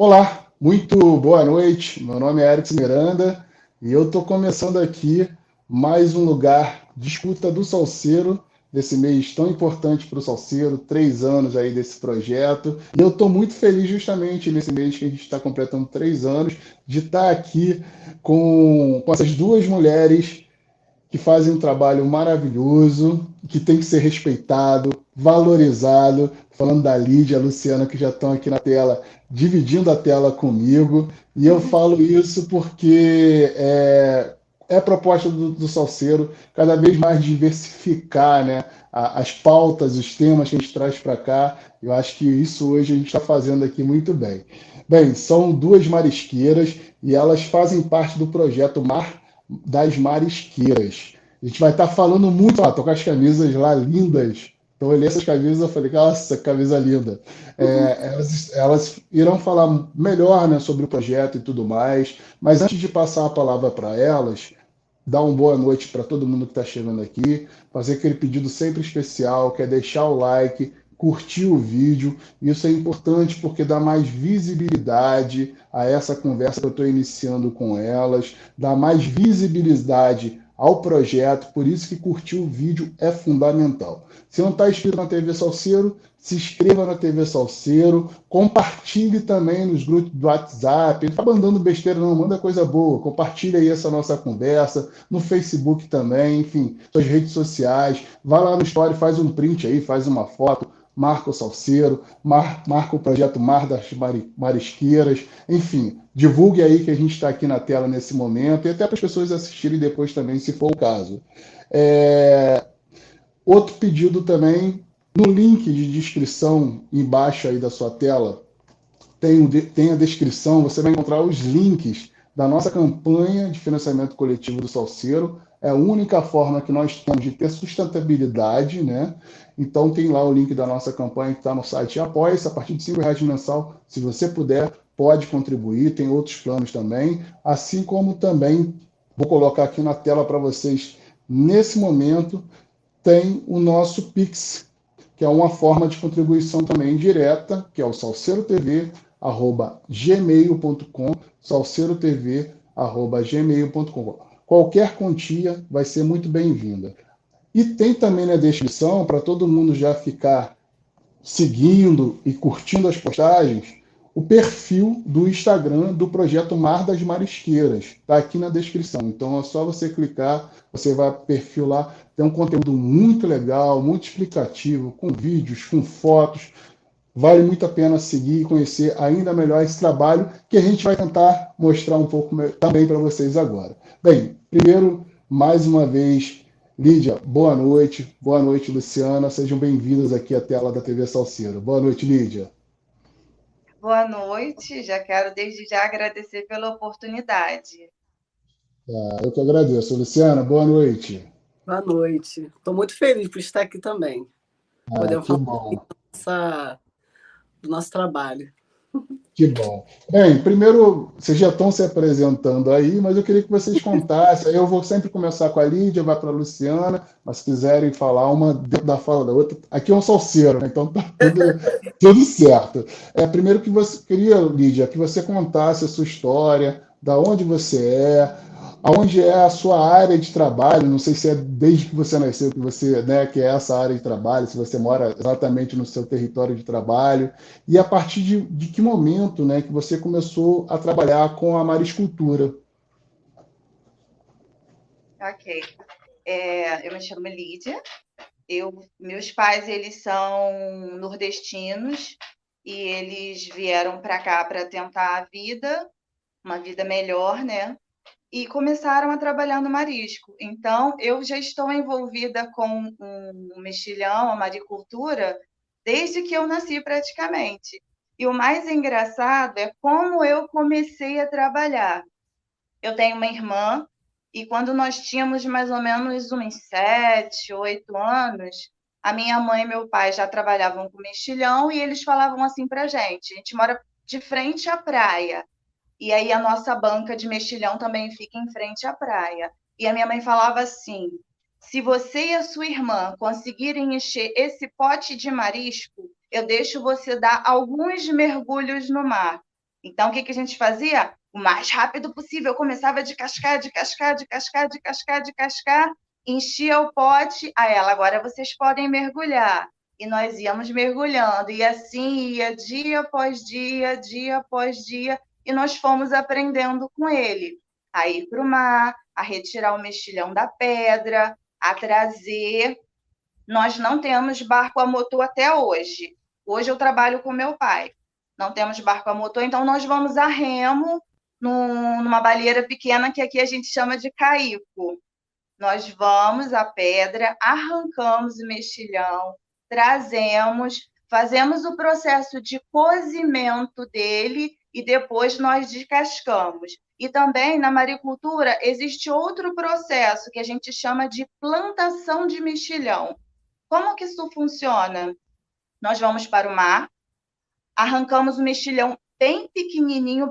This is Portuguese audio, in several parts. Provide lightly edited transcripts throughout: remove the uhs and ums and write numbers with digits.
Olá, muito boa noite. Meu nome é Erickson Miranda e eu estou começando aqui mais um lugar de escuta do Salceiro, desse mês tão importante para o Salceiro, 3 anos aí desse projeto. E eu estou muito feliz justamente nesse mês que a gente está completando 3 anos, de estar aqui com essas duas mulheres que fazem um trabalho maravilhoso, que tem que ser respeitado, valorizado. Falando da Lídia, a Luciana, que já estão aqui na tela, dividindo a tela comigo. E eu falo isso porque é proposta do Salceiro cada vez mais diversificar, né, as pautas, os temas que a gente traz para cá. Eu acho que isso hoje a gente está fazendo aqui muito bem. Bem, são duas marisqueiras e elas fazem parte do projeto Mar das Marisqueiras. A gente vai estar falando muito, tô com as camisas lá lindas. Então eu olhei essas camisas e falei, nossa, camisa linda. Elas irão falar melhor, né, sobre o projeto e tudo mais, mas antes de passar a palavra para elas, dar uma boa noite para todo mundo que está chegando aqui, fazer aquele pedido sempre especial, que é deixar o like, curtir o vídeo. Isso é importante porque dá mais visibilidade a essa conversa que eu estou iniciando com elas, dá mais visibilidade ao projeto, por isso que curtir o vídeo é fundamental. Se não está inscrito na TV Salceiro, se inscreva na TV Salceiro, compartilhe também nos grupos do WhatsApp, não está mandando besteira não, manda coisa boa, compartilhe aí essa nossa conversa, no Facebook também, enfim, suas redes sociais, vai lá no Story, faz um print aí, faz uma foto, marca o Salceiro, marca o projeto Mar das Marisqueiras, enfim, divulgue aí que a gente está aqui na tela nesse momento e até para as pessoas assistirem depois também, se for o caso. Outro pedido também, no link de descrição embaixo aí da sua tela, tem a descrição, você vai encontrar os links da nossa campanha de financiamento coletivo do Salceiro. É a única forma que nós temos de ter sustentabilidade, né? Então tem lá o link da nossa campanha que está no site Apoia-se, a partir de R$ 5 mensal, se você puder, pode contribuir, tem outros planos também, assim como também, vou colocar aqui na tela para vocês, nesse momento, tem o nosso Pix, que é uma forma de contribuição também direta, que é o salseirotv@gmail.com, salseirotv@gmail.com. Qualquer quantia vai ser muito bem-vinda. E tem também na descrição, para todo mundo já ficar seguindo e curtindo as postagens, o perfil do Instagram do Projeto Mar das Marisqueiras. Está aqui na descrição. Então é só você clicar, você vai para o perfil lá. Tem um conteúdo muito legal, muito explicativo, com vídeos, com fotos. Vale muito a pena seguir e conhecer ainda melhor esse trabalho que a gente vai tentar mostrar um pouco também para vocês agora. Bem, primeiro, mais uma vez, Lídia, boa noite. Boa noite, Luciana. Sejam bem-vindas aqui à tela da TV Salceiro. Boa noite, Lídia. Boa noite, já quero desde já agradecer pela oportunidade. Eu que agradeço. Luciana, boa noite. Boa noite. Estou muito feliz por estar aqui também. Podemos Que falar bom. do nosso trabalho. Que bom. Bem, primeiro, vocês já estão se apresentando aí, mas eu queria que vocês contassem. Eu vou sempre começar com a Lídia, vai para a Luciana, mas se quiserem falar uma dentro da fala da outra. Aqui é um salseiro, né? Então tá tudo certo. Primeiro que você queria, Lídia, que você contasse a sua história, da onde você é, aonde é a sua área de trabalho. Não sei se é desde que você nasceu que você, né, que é essa área de trabalho, se você mora exatamente no seu território de trabalho. E a partir de que momento, né, que você começou a trabalhar com a mariscultura? Ok. Eu me chamo Lídia. Meus pais, eles são nordestinos e eles vieram para cá para tentar a vida, uma vida melhor, né? E começaram a trabalhar no marisco. Então, eu já estou envolvida com o mexilhão, a maricultura, desde que eu nasci praticamente. E o mais engraçado é como eu comecei a trabalhar. Eu tenho uma irmã e quando nós tínhamos mais ou menos uns 7, 8 anos, a minha mãe e meu pai já trabalhavam com mexilhão e eles falavam assim para a gente mora de frente à praia. E aí a nossa banca de mexilhão também fica em frente à praia. E a minha mãe falava assim: se você e a sua irmã conseguirem encher esse pote de marisco, eu deixo você dar alguns mergulhos no mar. Então, o que a gente fazia? O mais rápido possível. Eu começava a descascar, enchia o pote. Aí ela, agora vocês podem mergulhar. E nós íamos mergulhando. E assim ia dia após dia, dia após dia. E nós fomos aprendendo com ele a ir para o mar, a retirar o mexilhão da pedra, a trazer. Nós não temos barco a motor até hoje. Hoje eu trabalho com meu pai. Não temos barco a motor, então nós vamos a remo numa baleeira pequena que aqui a gente chama de caico. Nós vamos à pedra, arrancamos o mexilhão, trazemos, fazemos o processo de cozimento dele e depois nós descascamos. E também na maricultura existe outro processo que a gente chama de plantação de mexilhão. Como que isso funciona? Nós vamos para o mar, arrancamos o mexilhão bem pequenininho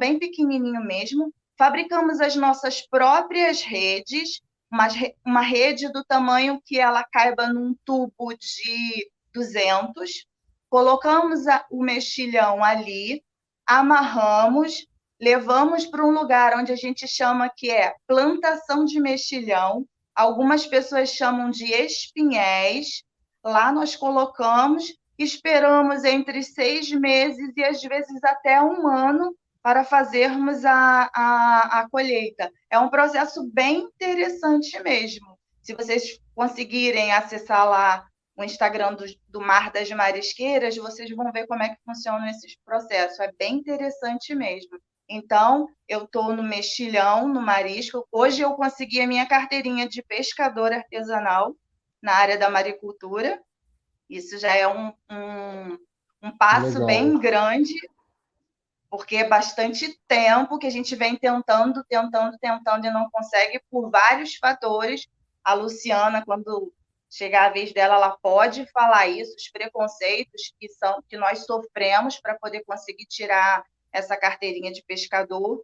mesmo, fabricamos as nossas próprias redes, uma rede do tamanho que ela caiba num tubo de 200, colocamos o mexilhão ali, amarramos, levamos para um lugar onde a gente chama que é plantação de mexilhão, algumas pessoas chamam de espinhéis. Lá nós colocamos, esperamos entre 6 meses e às vezes até 1 ano para fazermos a colheita. É um processo bem interessante mesmo. Se vocês conseguirem acessar lá o Instagram do Mar das Marisqueiras, vocês vão ver como é que funciona esse processo. É bem interessante mesmo. Então, eu estou no mexilhão, no marisco. Hoje eu consegui a minha carteirinha de pescador artesanal na área da maricultura. Isso já é um passo bem grande, porque é bastante tempo que a gente vem tentando e não consegue por vários fatores. A Luciana, quando chegar a vez dela, ela pode falar isso, os preconceitos que nós sofremos para poder conseguir tirar essa carteirinha de pescador.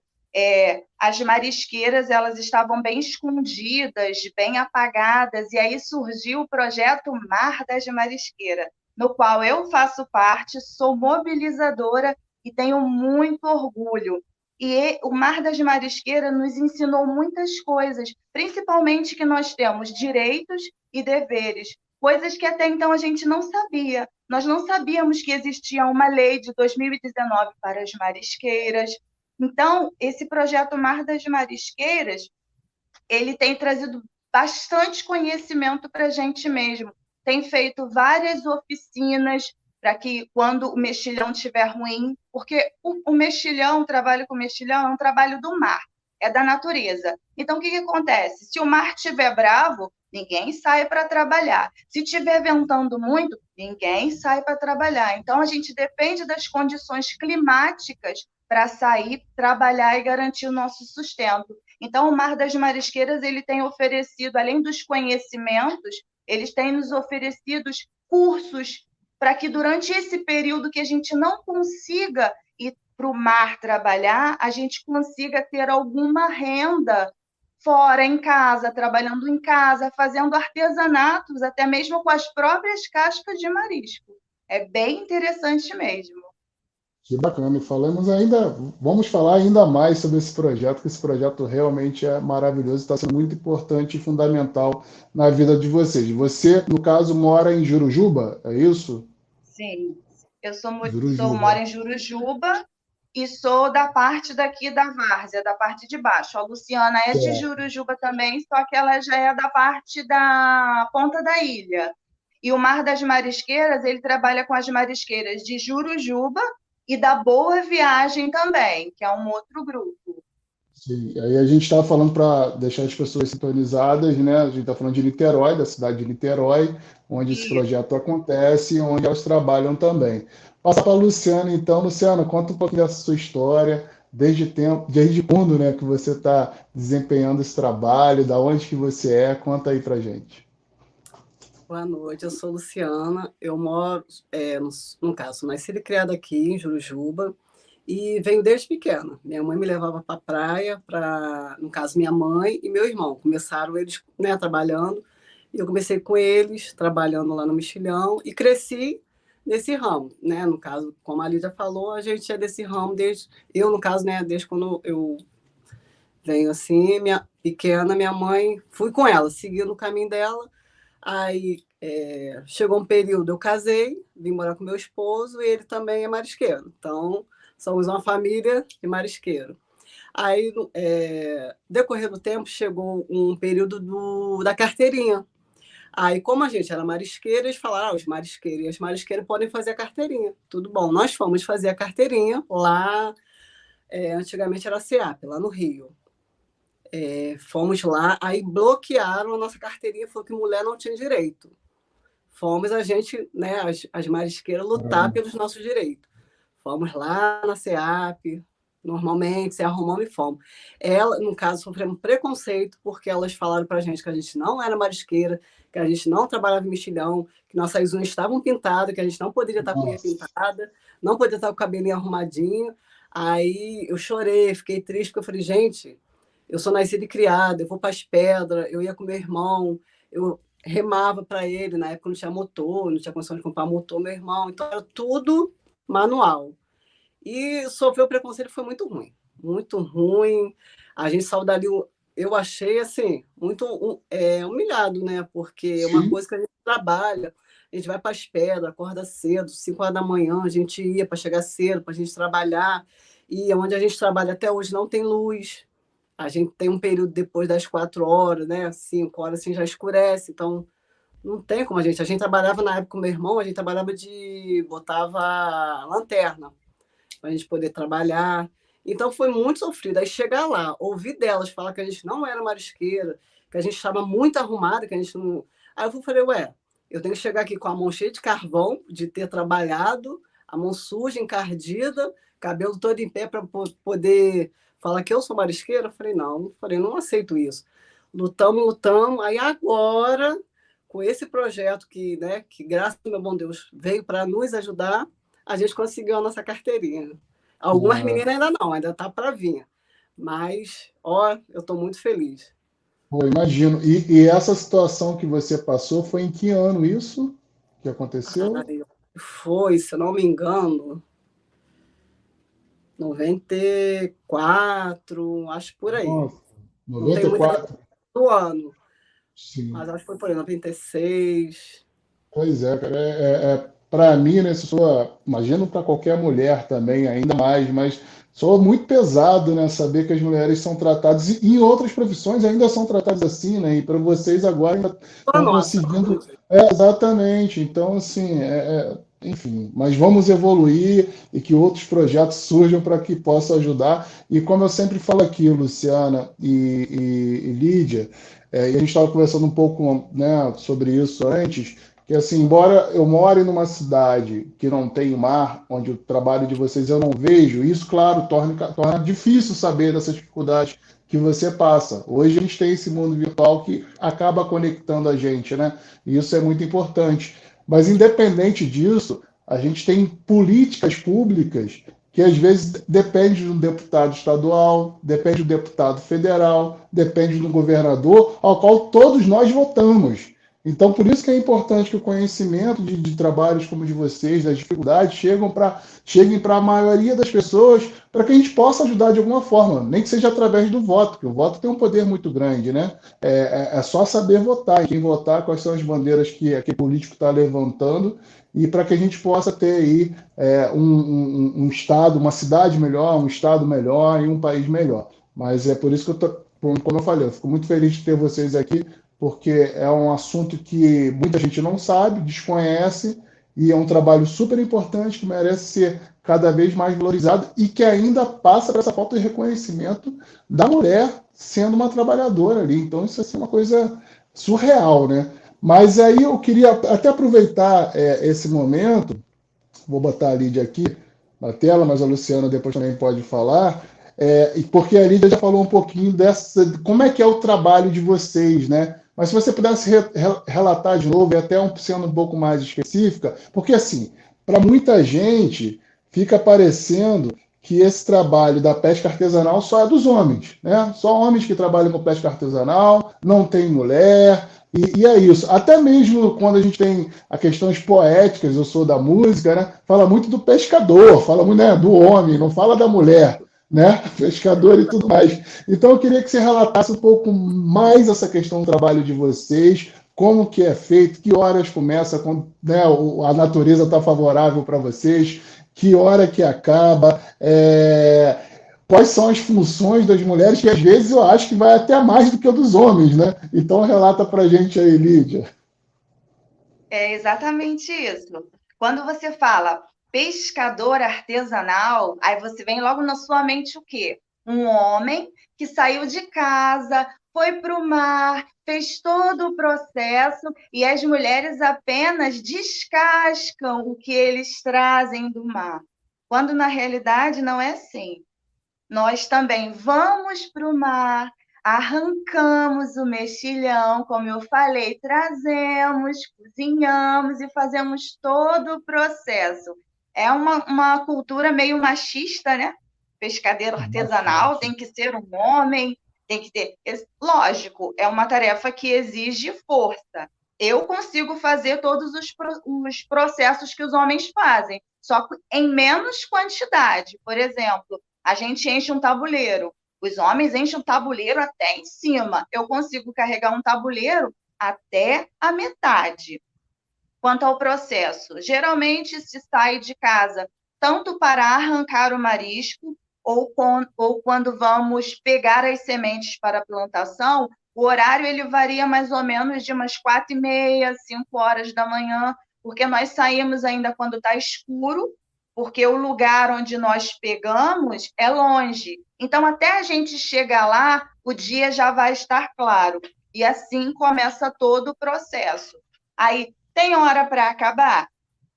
As marisqueiras, elas estavam bem escondidas, bem apagadas, e aí surgiu o projeto Mar das Marisqueiras, no qual eu faço parte, sou mobilizadora e tenho muito orgulho. E o Mar das Marisqueiras nos ensinou muitas coisas, principalmente que nós temos direitos e deveres, coisas que até então a gente não sabia. Nós não sabíamos que existia uma lei de 2019 para as marisqueiras. Então, esse projeto Mar das Marisqueiras, ele tem trazido bastante conhecimento para a gente mesmo. Tem feito várias oficinas para que, quando o mexilhão estiver ruim, porque o mexilhão, o trabalho com mexilhão é um trabalho do mar, é da natureza. Então, o que acontece? Se o mar estiver bravo, ninguém sai para trabalhar. Se estiver ventando muito, ninguém sai para trabalhar. Então, a gente depende das condições climáticas para sair, trabalhar e garantir o nosso sustento. Então, o Mar das Marisqueiras, ele tem oferecido, além dos conhecimentos, eles têm nos oferecido cursos para que durante esse período que a gente não consiga ir para o mar trabalhar, a gente consiga ter alguma renda fora, em casa, trabalhando em casa, fazendo artesanatos, até mesmo com as próprias cascas de marisco. É bem interessante mesmo. Que bacana. Vamos falar ainda mais sobre esse projeto, que esse projeto realmente é maravilhoso, está sendo muito importante e fundamental na vida de vocês. Você, no caso, mora em Jurujuba, é isso? Sim, eu moro em Jurujuba e sou da parte daqui da várzea, da parte de baixo. A Luciana é de Jurujuba também, só que ela já é da parte da ponta da ilha. E o Mar das Marisqueiras, ele trabalha com as marisqueiras de Jurujuba e da Boa Viagem também, que é um outro grupo. Sim, aí a gente está falando para deixar as pessoas sintonizadas, né? A gente está falando de Niterói, da cidade de Niterói, onde esse projeto acontece e onde elas trabalham também. Passar para a Luciana, então. Luciana, conta um pouquinho dessa sua história, desde quando, né, que você está desempenhando esse trabalho, da onde que você é, conta aí para gente. Boa noite, eu sou Luciana, eu moro, no caso, nasci e criada aqui em Jurujuba, e venho desde pequena. Minha mãe me levava para a praia, no caso, minha mãe e meu irmão. Começaram eles, né, trabalhando, e eu comecei com eles, trabalhando lá no mexilhão, e cresci nesse ramo, né? No caso, como a Lídia falou, a gente é desse ramo desde... Eu, no caso, né, desde quando eu venho assim, minha pequena, minha mãe, fui com ela, seguindo o caminho dela. Aí chegou um período, eu casei, vim morar com meu esposo e ele também é marisqueiro. Então, somos uma família de marisqueiro. Aí, decorrer do tempo, chegou um período da carteirinha. Aí, como a gente era marisqueira, eles falaram, os marisqueiros e as marisqueiras podem fazer a carteirinha. Tudo bom. Nós fomos fazer a carteirinha lá, antigamente era a SEAP, lá no Rio. Fomos lá, aí bloquearam a nossa carteirinha, falou que mulher não tinha direito. Fomos a gente, né, as marisqueiras, lutar pelos nossos direitos. Fomos lá na SEAP, normalmente, se arrumamos e fomos. Ela, no caso, sofremos preconceito, porque elas falaram para a gente que a gente não era marisqueira, que a gente não trabalhava em mexilhão, que nossas unhas estavam pintadas, que a gente não poderia estar com a unha pintada, não poderia estar com o cabelinho arrumadinho. Aí eu chorei, fiquei triste, porque eu falei, gente, eu sou nascida e criada, eu vou para as pedras, eu ia com meu irmão, eu remava para ele, na época não tinha motor, não tinha condição de comprar motor, meu irmão, então era tudo manual. E sofrer o preconceito foi muito ruim, muito ruim. A gente saiu dali, eu achei assim, muito humilhado, né? Porque é uma coisa que a gente trabalha, a gente vai para as pedras, acorda cedo, 5 horas da manhã, a gente ia para chegar cedo, para a gente trabalhar, e onde a gente trabalha até hoje não tem luz. A gente tem um período depois das 4 horas, né? 5 horas assim já escurece, então não tem como a gente trabalhava na época com meu irmão, a gente trabalhava botava lanterna para a gente poder trabalhar. Então foi muito sofrido. Aí chegar lá, ouvir delas falar que a gente não era marisqueira, que a gente estava muito arrumada, que a gente não. Aí eu falei, eu tenho que chegar aqui com a mão cheia de carvão, de ter trabalhado, a mão suja, encardida, cabelo todo em pé para poder falar que eu sou marisqueira. Não aceito isso. Lutamos. Aí agora, com esse projeto que graças ao meu bom Deus veio para nos ajudar, a gente conseguiu a nossa carteirinha. Algumas meninas ainda não, ainda está para vir. Mas, eu estou muito feliz. Pô, imagino. E essa situação que você passou foi em que ano isso que aconteceu? Foi, se não me engano, 94, acho por aí. Nossa, não tem muito 94. do ano, Sim. mas acho que foi por aí, 96. Pois é, cara. Para mim, né, imagino para qualquer mulher também, ainda mais, mas sou muito pesado, né, saber que as mulheres são tratadas, e em outras profissões ainda são tratadas assim, né, e para vocês agora ainda estão conseguindo. Exatamente. Então, assim, enfim, mas vamos evoluir e que outros projetos surjam para que possa ajudar. E como eu sempre falo aqui, Luciana e Lídia, e a gente estava conversando um pouco, né, sobre isso antes, que assim, embora eu more numa cidade que não tem mar, onde o trabalho de vocês eu não vejo, isso, claro, torna difícil saber dessas dificuldades que você passa. Hoje a gente tem esse mundo virtual que acaba conectando a gente, né? E isso é muito importante. Mas independente disso, a gente tem políticas públicas que às vezes depende do deputado estadual, depende do deputado federal, depende do governador, ao qual todos nós votamos. Então, por isso que é importante que o conhecimento de trabalhos como o de vocês, das dificuldades, cheguem para a maioria das pessoas, para que a gente possa ajudar de alguma forma, nem que seja através do voto, porque o voto tem um poder muito grande, né? É só saber votar, e quem votar, quais são as bandeiras que aquele político está levantando, e para que a gente possa ter aí um estado, uma cidade melhor, um estado melhor e um país melhor. Mas é por isso que eu estou, como eu falei, eu fico muito feliz de ter vocês aqui, porque é um assunto que muita gente não sabe, desconhece, e é um trabalho super importante que merece ser cada vez mais valorizado e que ainda passa por essa falta de reconhecimento da mulher sendo uma trabalhadora ali. Então, isso é assim, uma coisa surreal, né? Mas aí eu queria até aproveitar esse momento, vou botar a Lídia aqui na tela, mas a Luciana depois também pode falar, porque a Lídia já falou um pouquinho como é que é o trabalho de vocês, né? Mas se você pudesse relatar de novo, e até sendo um pouco mais específica, porque assim, para muita gente fica parecendo que esse trabalho da pesca artesanal só é dos homens, né? Só homens que trabalham com pesca artesanal, não tem mulher, E é isso. Até mesmo quando a gente tem as questões poéticas, eu sou da música, né? Fala muito do pescador, fala muito, né, do homem, não fala da mulher, né? Pescador e tudo mais. Então eu queria que você relatasse um pouco mais essa questão do trabalho de vocês, como que é feito, que horas começa, quando, né, a natureza está favorável para vocês, que hora que acaba, quais são as funções das mulheres, que às vezes eu acho que vai até mais do que a dos homens, né? Então relata para a gente aí, Lídia. É exatamente isso. Quando você fala pescador artesanal, aí você vem logo na sua mente o quê? Um homem que saiu de casa, foi para o mar, fez todo o processo e as mulheres apenas descascam o que eles trazem do mar. Quando na realidade não é assim. Nós também vamos para o mar, arrancamos o mexilhão, como eu falei, trazemos, cozinhamos e fazemos todo o processo. É uma cultura meio machista, né? Pescadeiro artesanal tem que ser um homem, tem que ter. Lógico, é uma tarefa que exige força. Eu consigo fazer todos os processos que os homens fazem, só que em menos quantidade. Por exemplo, a gente enche um tabuleiro. Os homens enchem o tabuleiro até em cima. Eu consigo carregar um tabuleiro até a metade. Quanto ao processo, geralmente se sai de casa tanto para arrancar o marisco ou quando vamos pegar as sementes para a plantação, o horário ele varia mais ou menos de umas 4h30, 5 horas da manhã, porque nós saímos ainda quando está escuro, porque o lugar onde nós pegamos é longe. Então, até a gente chegar lá, o dia já vai estar claro. E assim começa todo o processo. Aí, tem hora para acabar?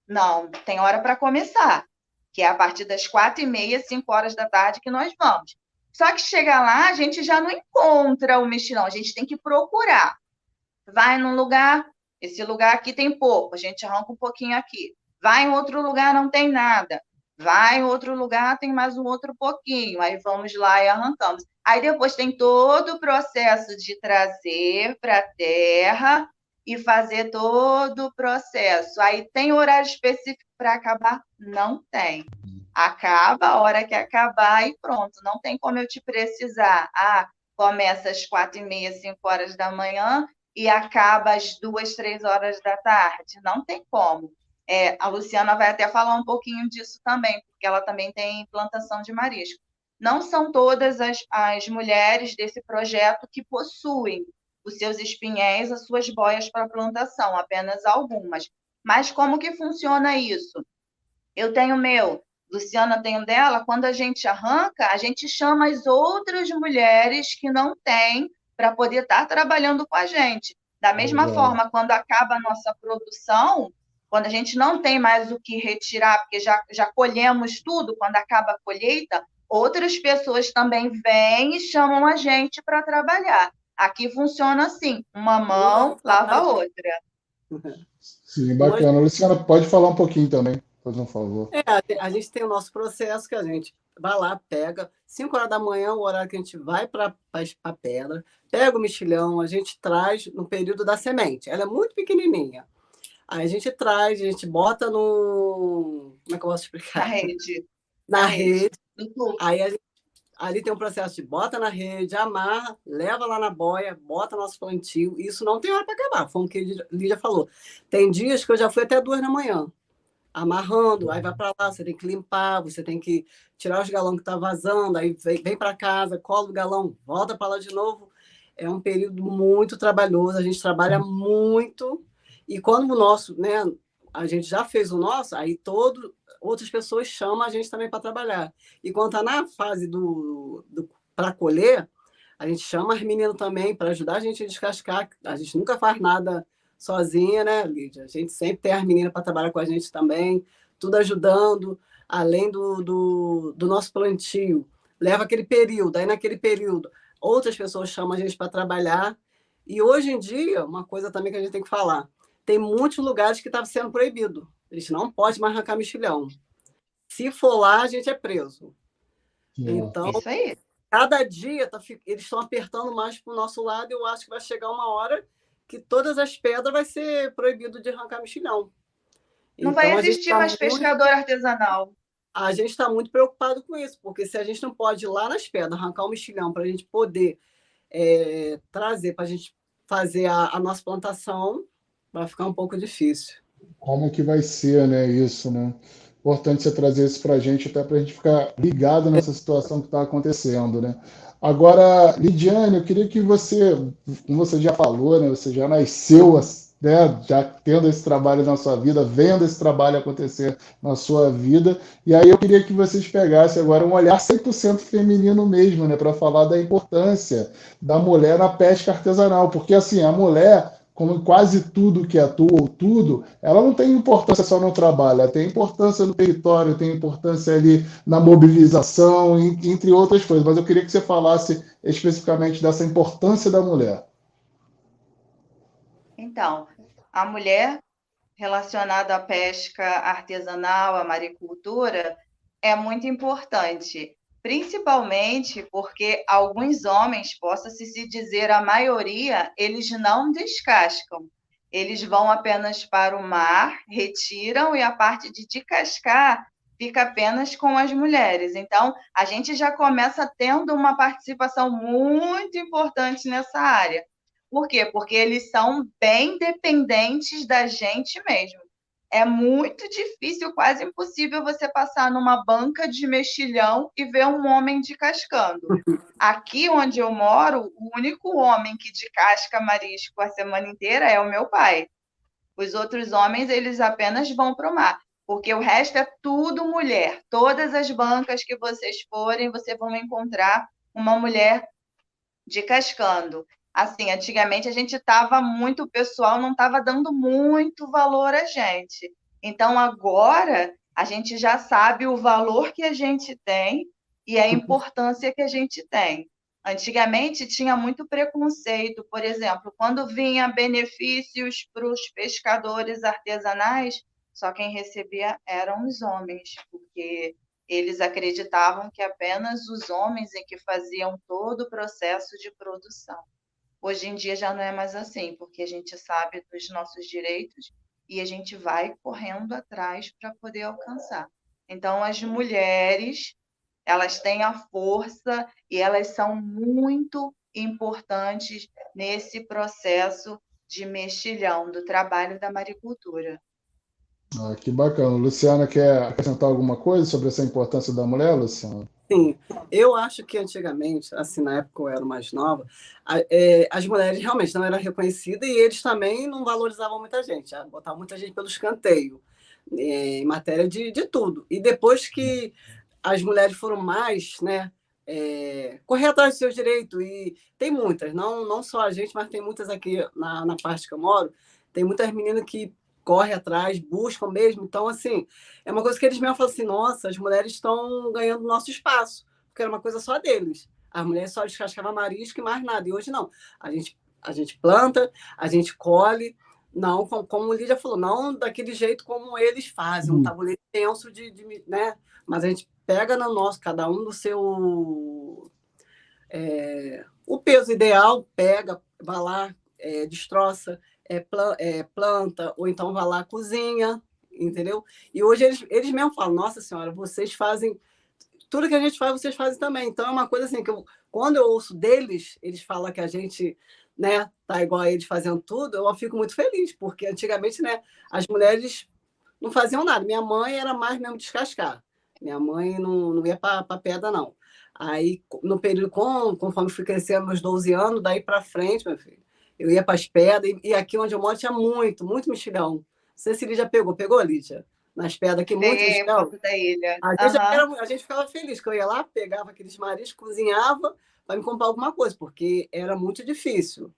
Não, tem hora para começar, que é a partir das 4h30, 5 horas da tarde que nós vamos. Só que chega lá, a gente já não encontra o mexilhão, a gente tem que procurar. Vai num lugar, esse lugar aqui tem pouco, a gente arranca um pouquinho aqui. Vai em outro lugar, não tem nada. Vai em outro lugar, tem mais um outro pouquinho. Aí vamos lá e arrancamos. Aí depois tem todo o processo de trazer para a terra e fazer todo o processo. Aí tem horário específico para acabar? Não tem. Acaba a hora que acabar e pronto. Não tem como eu te precisar. Ah, começa às 4h30, 5 horas da manhã e acaba às 2, 3 horas da tarde. Não tem como. A Luciana vai até falar um pouquinho disso também, porque ela também tem plantação de marisco. Não são todas as mulheres desse projeto que possuem os seus espinhéis, as suas boias para plantação, apenas algumas. Mas como que funciona isso? Eu tenho o meu, Luciana tem o dela. Quando a gente arranca, a gente chama as outras mulheres que não têm para poder estar trabalhando com a gente. Da mesma forma, quando acaba a nossa produção, quando a gente não tem mais o que retirar, porque já colhemos tudo, quando acaba a colheita, outras pessoas também vêm e chamam a gente para trabalhar. Aqui funciona assim: uma mão lava a outra. Sim, bacana. Luciana, pode falar um pouquinho também, faz um favor. A gente tem o nosso processo que a gente vai lá, pega, 5 horas da manhã, o horário que a gente vai para a pedra, pega o mexilhão, a gente traz no período da semente. Ela é muito pequenininha. Aí a gente traz, a gente bota no... Como é que eu posso explicar? Na rede. Na rede. Aí ali tem um processo de bota na rede, amarra, leva lá na boia, bota nosso plantio. Isso não tem hora para acabar, foi o que a Lídia falou. Tem dias que eu já fui até 2 da manhã, amarrando, aí vai para lá, você tem que limpar, você tem que tirar os galões que tá vazando, aí vem para casa, cola o galão, volta para lá de novo. É um período muito trabalhoso, a gente trabalha muito, e quando o nosso, né, a gente já fez o nosso, aí outras pessoas chamam a gente também para trabalhar. E quando está na fase para colher, a gente chama as meninas também para ajudar a gente a descascar. A gente nunca faz nada sozinha, né, Lídia? A gente sempre tem as meninas para trabalhar com a gente também, tudo ajudando, além do nosso plantio. Leva aquele período, aí naquele período outras pessoas chamam a gente para trabalhar. E hoje em dia, uma coisa também que a gente tem que falar, tem muitos lugares que estavam sendo proibido. A gente não pode mais arrancar mexilhão. Se for lá, a gente é preso. Então, isso aí. Cada dia eles estão apertando mais para o nosso lado e eu acho que vai chegar uma hora que todas as pedras vai ser proibido de arrancar mexilhão. Não vai Então, existir mais pescador artesanal. A gente está muito preocupado com isso, porque se a gente não pode ir lá nas pedras arrancar o mexilhão para a gente poder trazer, para a gente fazer a nossa plantação, vai ficar um pouco difícil. Como que vai ser, né, isso, né? Importante você trazer isso para a gente, até para a gente ficar ligado nessa situação que está acontecendo, né? Agora, Lidiane, eu queria que você, como você já falou, né, você já nasceu, né, já tendo esse trabalho na sua vida, vendo esse trabalho acontecer na sua vida, e aí eu queria que vocês pegassem agora um olhar 100% feminino mesmo, né, para falar da importância da mulher na pesca artesanal, porque assim, a mulher, como em quase tudo que atua, ou tudo, ela não tem importância só no trabalho, ela tem importância no território, tem importância ali na mobilização, entre outras coisas. Mas eu queria que você falasse especificamente dessa importância da mulher. Então, a mulher relacionada à pesca artesanal, à maricultura, é muito importante, principalmente porque alguns homens, possa-se dizer a maioria, eles não descascam. Eles vão apenas para o mar, retiram e a parte de descascar fica apenas com as mulheres. Então, a gente já começa tendo uma participação muito importante nessa área. Por quê? Porque eles são bem dependentes da gente mesmo. É muito difícil, quase impossível você passar numa banca de mexilhão e ver um homem descascando. Aqui onde eu moro, o único homem que descasca marisco a semana inteira é o meu pai. Os outros homens, eles apenas vão para o mar, porque o resto é tudo mulher. Todas as bancas que vocês forem, vocês vão encontrar uma mulher descascando. Assim, antigamente a gente estava muito, o pessoal não estava dando muito valor a gente. Então, agora, a gente já sabe o valor que a gente tem e a importância que a gente tem. Antigamente tinha muito preconceito, por exemplo, quando vinha benefícios para os pescadores artesanais, só quem recebia eram os homens, porque eles acreditavam que apenas os homens é que faziam todo o processo de produção. Hoje em dia já não é mais assim, porque a gente sabe dos nossos direitos e a gente vai correndo atrás para poder alcançar. Então, as mulheres, elas têm a força e elas são muito importantes nesse processo de mexilhão do trabalho da maricultura. Ah, que bacana. Luciana, quer acrescentar alguma coisa sobre essa importância da mulher, Luciana? Sim, eu acho que antigamente, assim, na época eu era mais nova, as mulheres realmente não eram reconhecidas e eles também não valorizavam muita gente, botavam muita gente pelo escanteio, em matéria de tudo. E depois que as mulheres foram mais, né, correr atrás dos seus direitos, e tem muitas, não só a gente, mas tem muitas aqui na parte que eu moro, tem muitas meninas que correm atrás, buscam mesmo. Então, assim, é uma coisa que eles mesmo falam assim, nossa, as mulheres estão ganhando nosso espaço, porque era uma coisa só deles. As mulheres só descascavam marisco e mais nada. E hoje não. A gente planta, a gente colhe, não, como o Lídia falou, não daquele jeito como eles fazem, um tabuleiro tenso né? Mas a gente pega no nosso, cada um do seu... o peso ideal, pega, vai lá, destroça, planta, ou então vai lá, cozinha, entendeu? E hoje eles mesmos falam, nossa senhora, vocês fazem... Tudo que a gente faz, vocês fazem também. Então, é uma coisa assim, que quando eu ouço deles, eles falam que a gente, né, tá igual a eles fazendo tudo, eu fico muito feliz, porque antigamente, né, as mulheres não faziam nada. Minha mãe era mais mesmo descascar. Minha mãe não ia para pedra, não. Aí, no período, conforme fui crescendo, meus 12 anos, daí para frente, meu filho, eu ia para as pedras, e aqui onde eu moro tinha muito mexilhão. Não sei se Lídia pegou, Lídia? Nas pedras aqui, muito Peguei um mexilhão. pouco da ilha. A gente ficava feliz, que eu ia lá, pegava aqueles mariscos, cozinhava para me comprar alguma coisa, porque era muito difícil.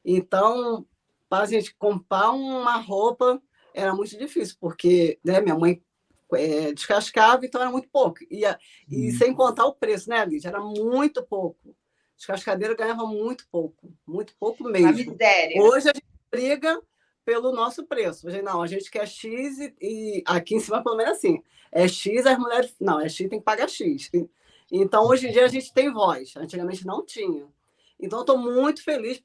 Então, para a gente comprar uma roupa, era muito difícil, porque, né, minha mãe descascava, então era muito pouco. E sem contar o preço, né, Lídia? Era muito pouco. Descascadeira ganhava muito pouco mesmo. Uma miséria. Hoje a gente briga pelo nosso preço. Não, a gente quer X e aqui em cima, pelo menos assim, é X, as mulheres... Não, é X, tem que pagar X. Então, hoje em dia, a gente tem voz. Antigamente não tinha. Então, estou muito feliz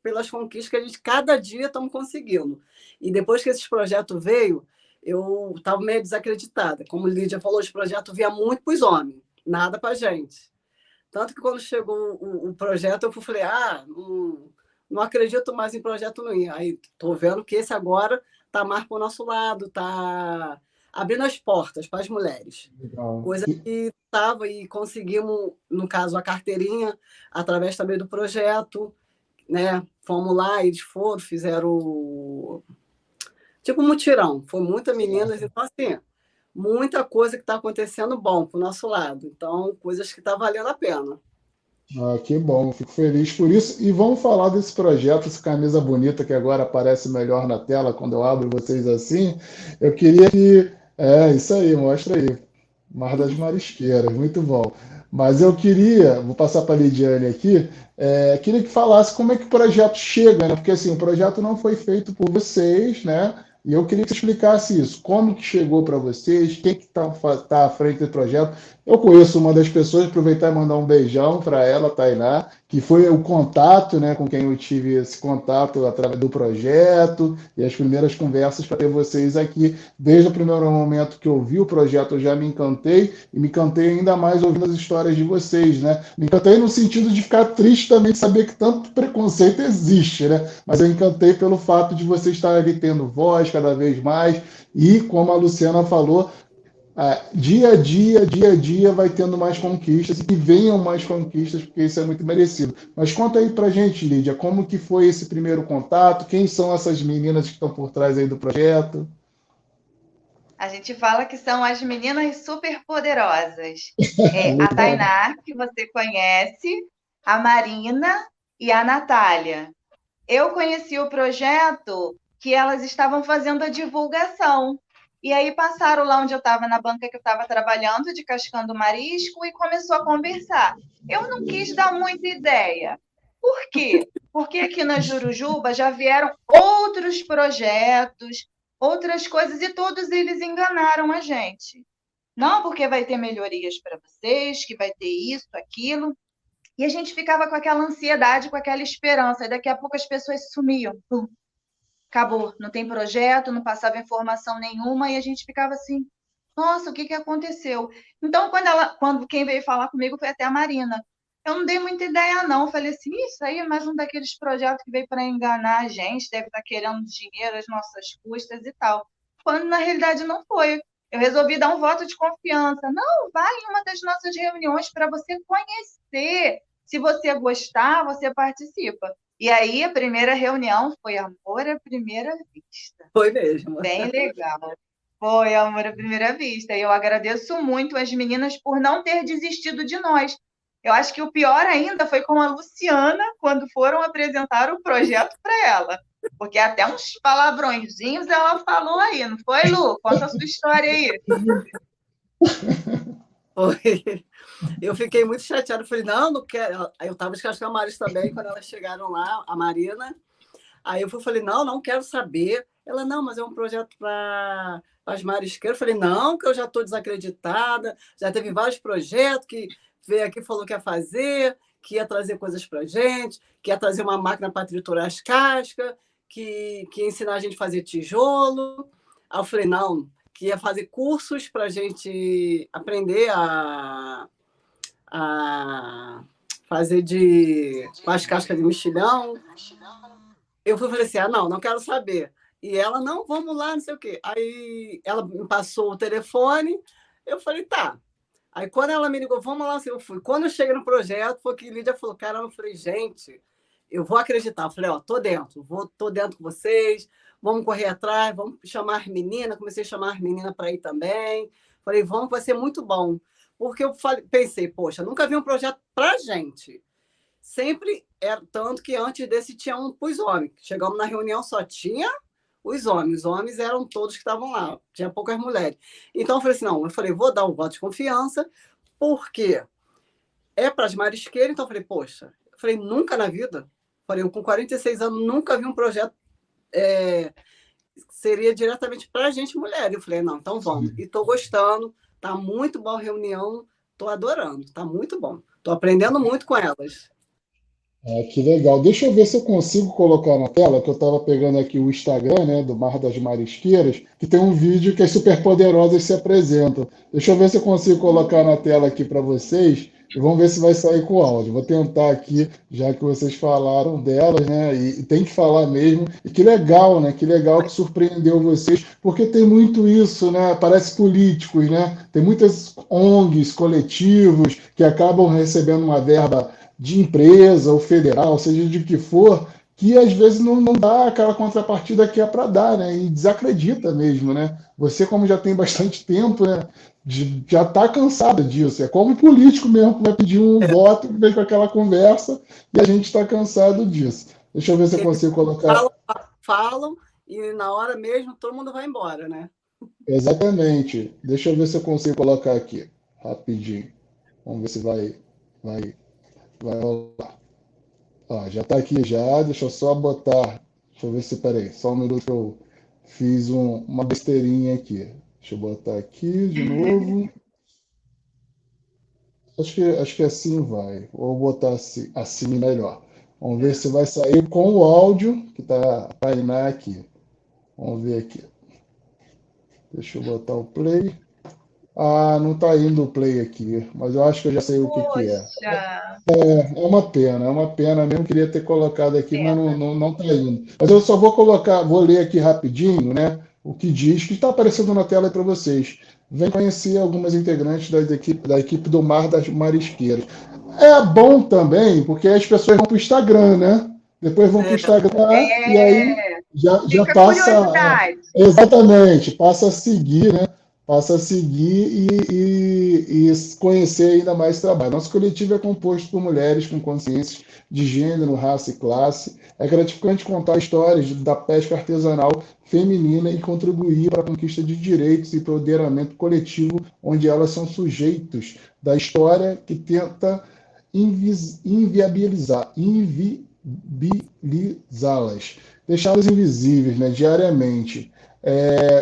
pelas conquistas que a gente, cada dia, estamos conseguindo. E depois que esse projeto veio, eu estava meio desacreditada. Como a Lídia falou, esse projeto via muito para os homens, nada para a gente. Tanto que quando chegou o projeto, eu falei, não acredito mais em projeto nenhum. Aí estou vendo que esse agora está mais para o nosso lado, está abrindo as portas para as mulheres. Legal. Coisa que estava e conseguimos, no caso, a carteirinha, através também do projeto, né? Fomos lá, eles foram, fizeram tipo um mutirão. Foi muitas meninas, então, assim, muita coisa que está acontecendo bom para o nosso lado. Então, coisas que estão valendo a pena. Que bom, fico feliz por isso. E vamos falar desse projeto, essa camisa bonita que agora aparece melhor na tela quando eu abro vocês assim. Eu queria que. É, isso aí, mostra aí. Mar das Marisqueiras, muito bom. Mas eu queria, vou passar para a Lidiane aqui, queria que falasse como é que o projeto chega, né? Porque assim, o projeto não foi feito por vocês, né? E eu queria que você explicasse isso, como que chegou para vocês, quem que tá à frente do projeto. Eu conheço uma das pessoas, aproveitar e mandar um beijão para ela, Tainá, que foi o contato, né, com quem eu tive esse contato através do projeto e as primeiras conversas para ter vocês aqui. Desde o primeiro momento que eu vi o projeto, eu já me encantei e me encantei ainda mais ouvindo as histórias de vocês, né? Me encantei no sentido de ficar triste também de saber que tanto preconceito existe, né? Mas eu encantei pelo fato de vocês estarem tendo voz cada vez mais e, como a Luciana falou, dia a dia vai tendo mais conquistas e que venham mais conquistas, porque isso é muito merecido. Mas conta aí pra gente, Lídia, como que foi esse primeiro contato? Quem são essas meninas que estão por trás aí do projeto? A gente fala que são as meninas superpoderosas. A Legal. Tainá, que você conhece, a Marina e a Natália. Eu conheci o projeto que elas estavam fazendo a divulgação. E aí passaram lá onde eu estava, na banca que eu estava trabalhando, de cascando marisco, e começou a conversar. Eu não quis dar muita ideia. Por quê? Porque aqui na Jurujuba já vieram outros projetos, outras coisas, e todos eles enganaram a gente. Não, porque vai ter melhorias para vocês, que vai ter isso, aquilo. E a gente ficava com aquela ansiedade, com aquela esperança, e daqui a pouco as pessoas sumiam. Pum, acabou, não tem projeto, não passava informação nenhuma, e a gente ficava assim, nossa, o que aconteceu? Então, quando quem veio falar comigo foi até a Marina. Eu não dei muita ideia, não. Eu falei assim, isso aí é mais um daqueles projetos que veio para enganar a gente, deve estar querendo dinheiro às nossas custas e tal. Quando na realidade não foi. Eu resolvi dar um voto de confiança. Não, vai em uma das nossas reuniões para você conhecer. Se você gostar, você participa. E aí, a primeira reunião foi amor à primeira vista. Foi mesmo. Bem legal. Foi amor à primeira vista. E eu agradeço muito as meninas por não ter desistido de nós. Eu acho que o pior ainda foi com a Luciana, quando foram apresentar o projeto para ela. Porque até uns palavrõezinhos ela falou aí, não foi, Lu? Conta a sua história aí. Foi. Eu fiquei muito chateada. Falei, não quero. Aí eu estava de Cascamares também, quando elas chegaram lá, a Marina. Aí eu falei, não quero saber. Ela, não, mas é um projeto para as marisqueiras. Eu falei, não, que eu já estou desacreditada. Já teve vários projetos que veio aqui, falou que ia fazer, que ia trazer coisas para a gente, que ia trazer uma máquina para triturar as cascas, que ia ensinar a gente a fazer tijolo. Aí eu falei, não, que ia fazer cursos para a gente aprender a fazer com as cascas de mexilhão. Eu falei assim, não quero saber. E ela, não, vamos lá, não sei o quê. Aí ela me passou o telefone, eu falei, tá. Aí quando ela me ligou, vamos lá, eu fui. Quando eu cheguei no projeto, foi que a Lídia falou, cara, eu falei, gente, eu vou acreditar. Eu falei, tô dentro com vocês, vamos correr atrás, vamos chamar as meninas. Comecei a chamar as meninas para ir também. Falei, vai ser muito bom. Porque eu pensei, poxa, nunca vi um projeto para gente. Sempre era tanto que antes desse tinha um para os homens. Chegamos na reunião, só tinha os homens. Os homens eram todos que estavam lá, tinha poucas mulheres. Então eu falei assim, não, vou dar um voto de confiança, porque é para as marisqueiras. Então eu falei, poxa, nunca na vida, eu com 46 anos, nunca vi um projeto seria diretamente para a gente mulher. Eu falei, não, então vamos. E estou gostando, tá muito boa a reunião, estou adorando, tá muito bom. Estou aprendendo muito com elas. Ah, que legal. Deixa eu ver se eu consigo colocar na tela, que eu estava pegando aqui o Instagram, né, do Mar das Marisqueiras, que tem um vídeo que as superpoderosas se apresentam. Deixa eu ver se eu consigo colocar na tela aqui para vocês e vamos ver se vai sair com áudio. Vou tentar aqui, já que vocês falaram delas, né, e tem que falar mesmo. E que legal, né? Que legal que surpreendeu vocês, porque tem muito isso, né? Parece políticos, né? Tem muitas ONGs, coletivos que acabam recebendo uma verba de empresa ou federal, seja de que for, que às vezes não dá aquela contrapartida que é para dar, né? E desacredita mesmo, né? Você, como já tem bastante tempo, né? Já está cansada disso. É como o político mesmo que vai pedir um voto, que vem com aquela conversa, e a gente está cansado disso. Deixa eu ver se eu Eles consigo colocar. falam, falam, e na hora mesmo todo mundo vai embora, né? Exatamente. Deixa eu ver se eu consigo colocar aqui, rapidinho. Vamos ver se vai rolar. Ó, já tá aqui já, deixa eu só botar. Deixa eu ver se, peraí, só um minuto que eu fiz uma besteirinha aqui. Deixa eu botar aqui de novo. Acho que assim vai. Vou botar assim melhor. Vamos ver É. se vai sair com o áudio que tá aí aqui. Vamos ver aqui. Deixa eu botar o play. Ah, não tá indo o play aqui, mas eu acho que eu já sei o que que é. Poxa, É uma pena mesmo, queria ter colocado aqui, mas pena. não tá indo. Mas eu só vou colocar, vou ler aqui rapidinho, né? O que diz, que está aparecendo na tela aí para vocês. Vem conhecer algumas integrantes da equipe do Mar das Marisqueiras. É bom também, porque as pessoas vão para o Instagram, né? Depois vão para o É, Instagram e aí É, já fica a passa. curiosidade. Exatamente, passa a seguir, né? Passa a seguir e conhecer ainda mais trabalho. Nosso coletivo é composto por mulheres com consciências de gênero, raça e classe. É gratificante contar histórias da pesca artesanal feminina e contribuir para a conquista de direitos e empoderamento coletivo, onde elas são sujeitos da história que tenta inviabilizá-las, deixá-las invisíveis, né, diariamente.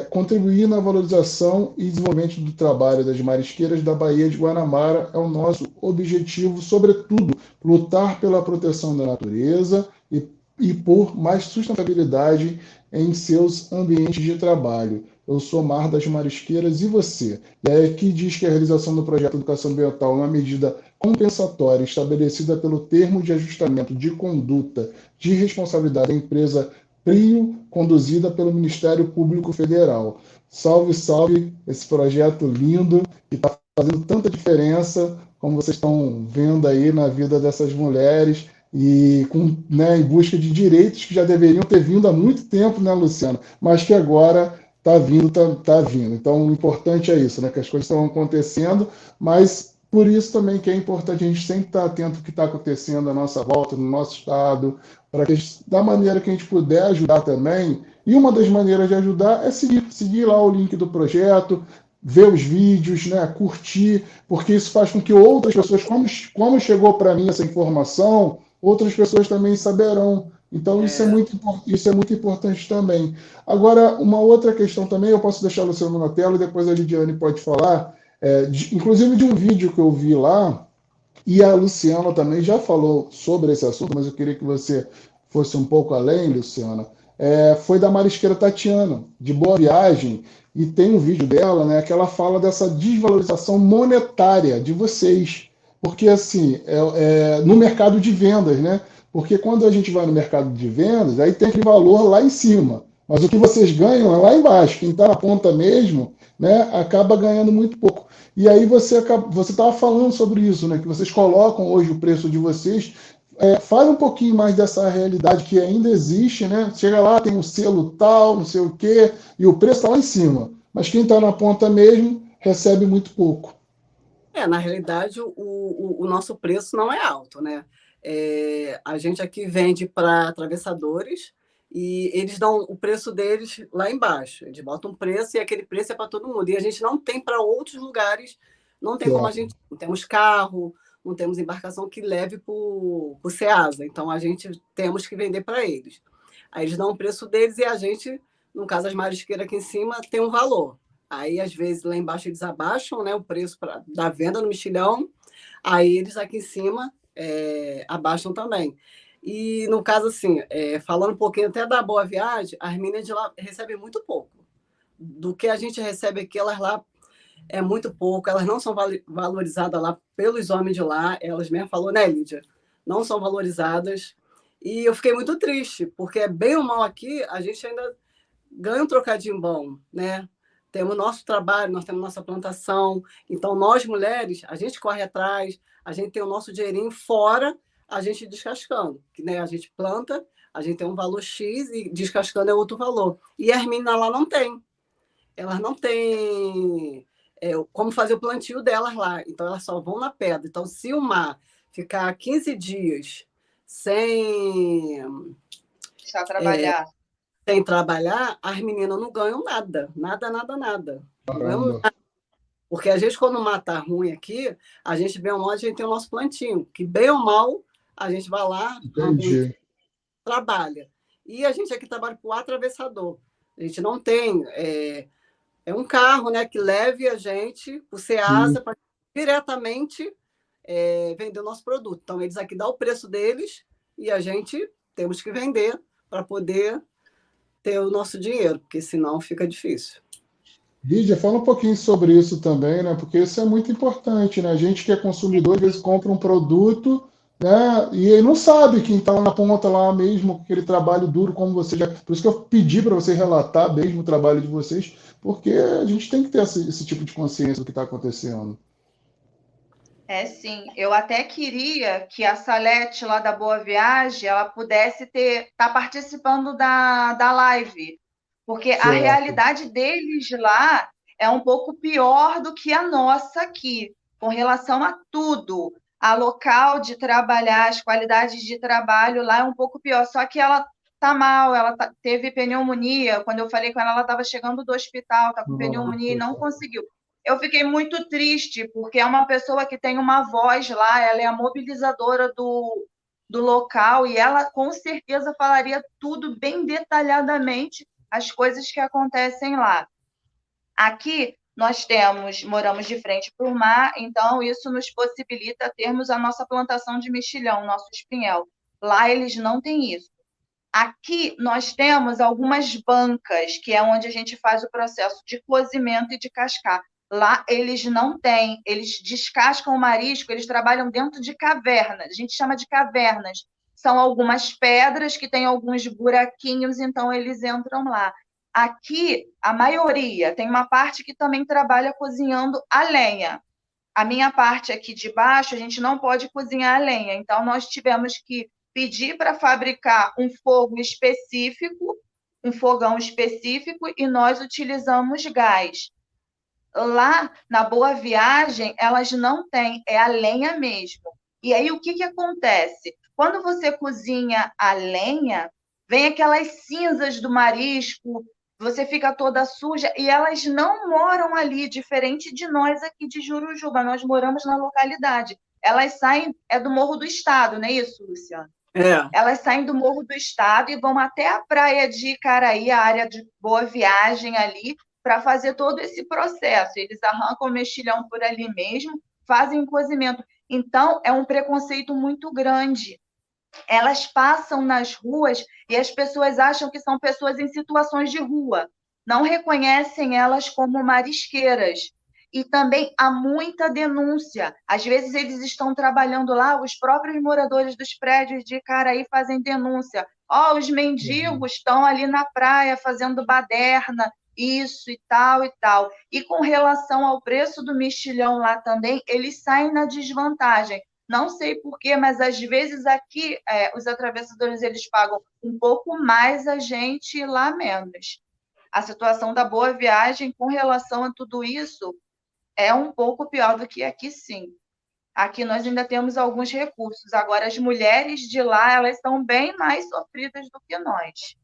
Contribuir na valorização e desenvolvimento do trabalho das marisqueiras da Baía de Guanabara é o nosso objetivo, sobretudo, lutar pela proteção da natureza e por mais sustentabilidade em seus ambientes de trabalho. Eu sou Mar das Marisqueiras e você? E aí aqui diz que a realização do projeto Educação Ambiental é uma medida compensatória estabelecida pelo termo de ajustamento de conduta de responsabilidade da empresa PRIO, conduzida pelo Ministério Público Federal. Salve, salve esse projeto lindo que está fazendo tanta diferença, como vocês estão vendo aí na vida dessas mulheres e né, em busca de direitos que já deveriam ter vindo há muito tempo, né, Luciana? Mas que agora tá vindo. Então, o importante é isso, né? Que as coisas estão acontecendo, mas por isso também que é importante a gente sempre estar atento ao que está acontecendo à nossa volta, no nosso estado, para que da maneira que a gente puder ajudar também. E uma das maneiras de ajudar é seguir lá o link do projeto, ver os vídeos, né, curtir, porque isso faz com que outras pessoas, como chegou para mim essa informação, outras pessoas também saberão. Então, é, isso é muito importante também. Agora, uma outra questão também, eu posso deixar o Luciano na tela e depois a Lidiane pode falar, inclusive de um vídeo que eu vi lá, e a Luciana também já falou sobre esse assunto, mas eu queria que você fosse um pouco além, Luciana. Foi da marisqueira Tatiana, de Boa Viagem, e tem um vídeo dela, né, que ela fala dessa desvalorização monetária de vocês. Porque, assim, no mercado de vendas, né? Porque quando a gente vai no mercado de vendas, aí tem aquele valor lá em cima. Mas o que vocês ganham é lá embaixo. Quem está na ponta mesmo, né, acaba ganhando muito pouco. E aí você estava falando sobre isso, né? Que vocês colocam hoje o preço de vocês. Fale um pouquinho mais dessa realidade que ainda existe, né? Chega lá, tem um selo tal, não sei o quê, e o preço está lá em cima. Mas quem está na ponta mesmo recebe muito pouco. na realidade, o nosso preço não é alto, né? A gente aqui vende para atravessadores e eles dão o preço deles lá embaixo. Eles botam um preço e aquele preço é para todo mundo. E a gente não tem para outros lugares, não tem como a gente. Não temos carro, não temos embarcação que leve para o Ceasa. Então a gente temos que vender para eles. Aí eles dão o preço deles e a gente, no caso, as marisqueiras aqui em cima, tem um valor. Aí, às vezes, lá embaixo eles abaixam, né, o preço da venda no mexilhão, aí eles aqui em cima abaixam também. E, no caso, assim, falando um pouquinho até da Boa Viagem, as meninas de lá recebem muito pouco. Do que a gente recebe aqui, elas lá é muito pouco, elas não são valorizadas lá pelos homens de lá, elas mesmas falou, né, Lídia? Não são valorizadas. E eu fiquei muito triste, porque bem ou mal aqui, a gente ainda ganha um trocadinho bom, né? Temos nosso trabalho, nós temos nossa plantação, então nós mulheres, a gente corre atrás, a gente tem o nosso dinheirinho fora, a gente descascando, né? A gente planta, a gente tem um valor X e descascando é outro valor. E as meninas lá não têm. Elas não têm como fazer o plantio delas lá, então elas só vão na pedra. Então, se o mar ficar 15 dias sem, Só trabalhar. sem trabalhar, as meninas não ganham nada, nada, nada, nada. Não ganham Caramba. nada. Porque a gente, quando o mar está ruim aqui, a gente, bem ou mal, a gente tem o nosso plantio, que bem ou mal, a gente vai lá, Entendi. trabalha. E a gente aqui trabalha com o atravessador. A gente não tem... É um carro, né, que leve a gente, o Ceasa, para diretamente vender o nosso produto. Então, eles aqui dão o preço deles e a gente temos que vender para poder ter o nosso dinheiro, porque senão fica difícil. Lídia, fala um pouquinho sobre isso também, né? Porque isso é muito importante, né? A gente que é consumidor, às vezes compra um produto, né? E não sabe quem está lá na ponta lá mesmo, com aquele trabalho duro, como você já. Por isso que eu pedi para você relatar mesmo o trabalho de vocês, porque a gente tem que ter esse tipo de consciência do que está acontecendo. Sim. Eu até queria que a Salete lá da Boa Viagem, ela pudesse estar participando da live, porque a Certo. realidade deles lá é um pouco pior do que a nossa aqui, com relação a tudo. A local de trabalhar, as qualidades de trabalho lá é um pouco pior. Só que ela tá mal, ela teve pneumonia. Quando eu falei com ela, ela estava chegando do hospital, tá com pneumonia e não conseguiu. Eu fiquei muito triste, porque é uma pessoa que tem uma voz lá, ela é a mobilizadora do local, e ela com certeza falaria tudo bem detalhadamente, as coisas que acontecem lá. Aqui nós moramos de frente para o mar, então isso nos possibilita termos a nossa plantação de mexilhão, nosso espinhel. Lá eles não têm isso. Aqui nós temos algumas bancas, que é onde a gente faz o processo de cozimento e de cascar. Lá eles não têm, eles descascam o marisco, eles trabalham dentro de cavernas, a gente chama de cavernas. São algumas pedras que têm alguns buraquinhos, então eles entram lá. Aqui, a maioria, tem uma parte que também trabalha cozinhando a lenha. A minha parte aqui de baixo, a gente não pode cozinhar a lenha, então nós tivemos que pedir para fabricar um fogo específico, um fogão específico, e nós utilizamos gás. Lá na Boa Viagem, elas não têm, é a lenha mesmo. E aí o que acontece? Quando você cozinha a lenha, vem aquelas cinzas do marisco, você fica toda suja, e elas não moram ali, diferente de nós aqui de Jurujuba, nós moramos na localidade. Elas saem, do Morro do Estado, não é isso, Luciano? Elas saem do Morro do Estado e vão até a praia de Icaraí, a área de Boa Viagem ali, para fazer todo esse processo. Eles arrancam o mexilhão por ali mesmo, fazem o cozimento. Então, é um preconceito muito grande. Elas passam nas ruas e as pessoas acham que são pessoas em situações de rua. Não reconhecem elas como marisqueiras. E também há muita denúncia. Às vezes eles estão trabalhando lá, os próprios moradores dos prédios de Icaraí fazem denúncia. Os mendigos estão ali na praia fazendo baderna, isso e tal e tal. E com relação ao preço do mexilhão lá também, eles saem na desvantagem. Não sei porquê, mas às vezes aqui os atravessadores eles pagam um pouco mais, a gente lá menos. A situação da Boa Viagem com relação a tudo isso é um pouco pior do que aqui, sim. Aqui nós ainda temos alguns recursos. Agora, as mulheres de lá, elas são bem mais sofridas do que nós.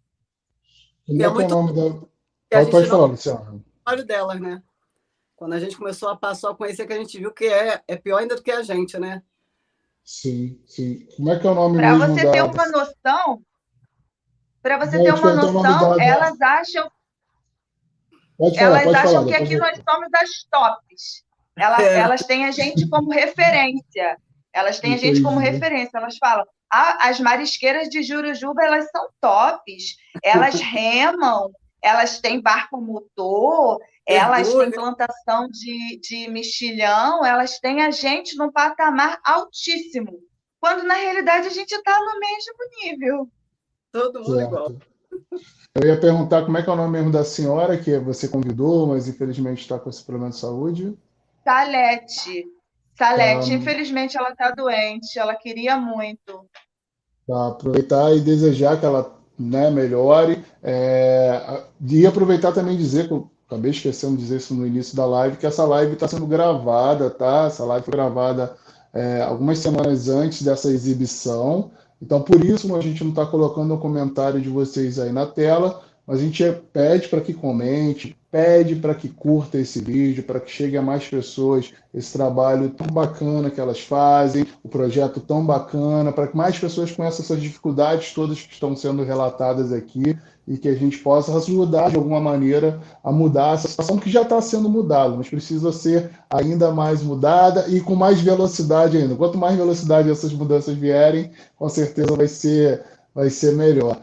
Como é que é o nome a da... gente Pode não falar, Luciano. olha delas, né? Quando a gente começou a passar a conhecer, que a gente viu que é pior ainda do que a gente, né? Sim, sim. Como é que é o nome Para mesmo você ter uma noção, elas acham Pode falar, que depois aqui nós somos as tops. Elas têm a gente como referência. Elas têm a gente como referência. Elas falam, As marisqueiras de Jurujuba, elas são tops. Elas remam, elas têm barco motor, elas têm Mergulho. plantação de mexilhão, elas têm a gente num patamar altíssimo. Quando, na realidade, a gente está no mesmo nível. Todo mundo igual. Certo. Eu ia perguntar como é que é o nome mesmo da senhora que você convidou, mas infelizmente está com esse problema de saúde. Salete. Tá, Salete, infelizmente, ela está doente. Ela queria muito. tá, aproveitar e desejar que ela, né, melhore. E aproveitar também e dizer, que eu acabei esquecendo de dizer isso no início da live, que essa live está sendo gravada, tá? Essa live foi gravada algumas semanas antes dessa exibição. Então, por isso, a gente não está colocando o comentário de vocês aí na tela, mas a gente pede para que comente, pede para que curta esse vídeo, para que chegue a mais pessoas esse trabalho tão bacana que elas fazem, o projeto tão bacana, para que mais pessoas conheçam essas dificuldades todas que estão sendo relatadas aqui e que a gente possa ajudar de alguma maneira a mudar essa situação que já está sendo mudada, mas precisa ser ainda mais mudada e com mais velocidade ainda. Quanto mais velocidade essas mudanças vierem, com certeza vai ser melhor.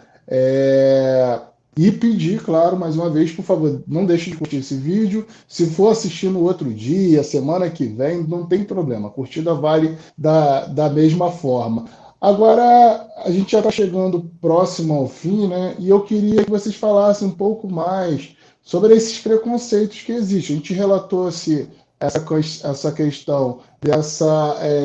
E pedir, claro, mais uma vez, por favor, não deixe de curtir esse vídeo. Se for assistir no outro dia, semana que vem, não tem problema. A curtida vale da mesma forma. Agora, a gente já está chegando próximo ao fim, né? E eu queria que vocês falassem um pouco mais sobre esses preconceitos que existem. A gente relatou essa questão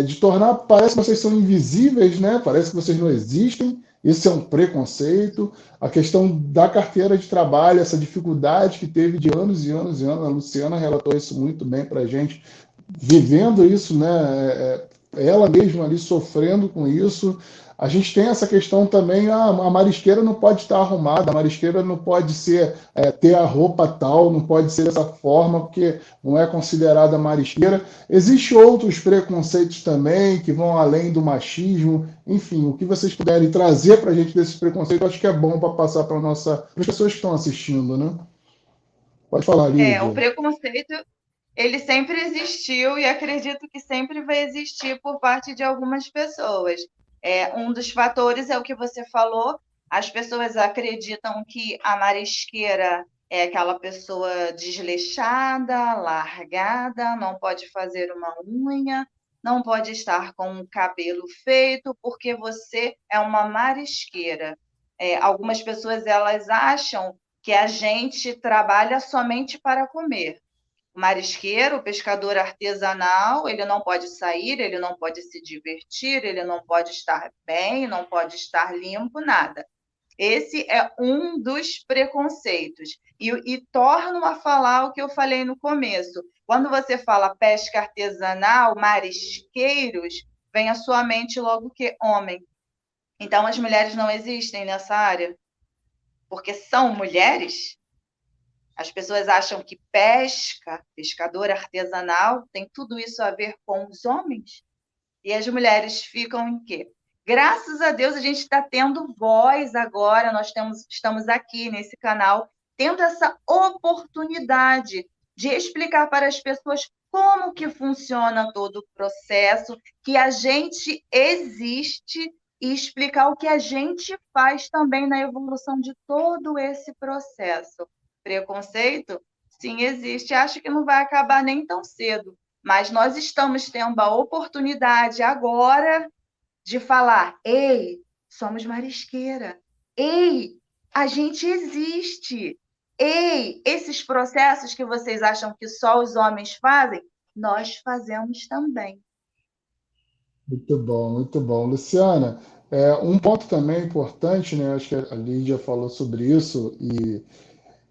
de tornar, parece que vocês são invisíveis, né? Parece que vocês não existem. Isso é um preconceito. A questão da carteira de trabalho, essa dificuldade que teve de anos e anos e anos. A Luciana relatou isso muito bem para a gente, vivendo isso, né? Ela mesma ali sofrendo com isso. A gente tem essa questão também, a marisqueira não pode estar arrumada, a marisqueira não pode ter a roupa tal, não pode ser dessa forma, porque não é considerada marisqueira. Existem outros preconceitos também, que vão além do machismo. Enfim, o que vocês puderem trazer para a gente desses preconceitos, acho que é bom para passar para as pessoas que estão assistindo, né? Pode falar, O Lídia. preconceito, ele sempre existiu e acredito que sempre vai existir por parte de algumas pessoas. Um dos fatores é o que você falou, as pessoas acreditam que a marisqueira é aquela pessoa desleixada, largada, não pode fazer uma unha, não pode estar com o cabelo feito, porque você é uma marisqueira. Algumas pessoas elas acham que a gente trabalha somente para comer. O marisqueiro, o pescador artesanal, ele não pode sair, ele não pode se divertir, ele não pode estar bem, não pode estar limpo, nada. Esse é um dos preconceitos. E torno a falar o que eu falei no começo. Quando você fala pesca artesanal, marisqueiros, vem à sua mente logo que homem. Então, as mulheres não existem nessa área, porque são mulheres. As pessoas acham que pescador artesanal, tem tudo isso a ver com os homens. E as mulheres ficam em quê? Graças a Deus a gente está tendo voz agora, estamos aqui nesse canal, tendo essa oportunidade de explicar para as pessoas como que funciona todo o processo, que a gente existe e explicar o que a gente faz também na evolução de todo esse processo. Preconceito? Sim, existe. Acho que não vai acabar nem tão cedo. Mas nós estamos tendo a oportunidade agora de falar: ei, somos marisqueira. Ei, a gente existe. Ei, esses processos que vocês acham que só os homens fazem, nós fazemos também. Muito bom, muito bom. Luciana, um ponto também importante, né? Acho que a Lídia falou sobre isso,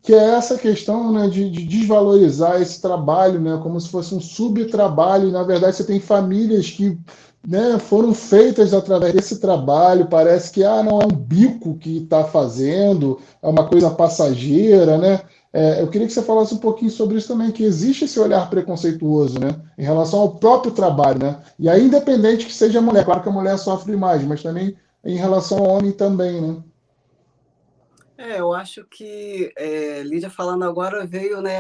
que é essa questão, né, de desvalorizar esse trabalho, né, como se fosse um subtrabalho. Na verdade, você tem famílias que, né, foram feitas através desse trabalho. Parece que não é um bico que está fazendo, é uma coisa passageira, né? Eu queria que você falasse um pouquinho sobre isso também, que existe esse olhar preconceituoso, né, em relação ao próprio trabalho, né? E aí, independente que seja mulher, claro que a mulher sofre mais, mas também em relação ao homem também, né? Eu acho que Lídia falando agora veio, né,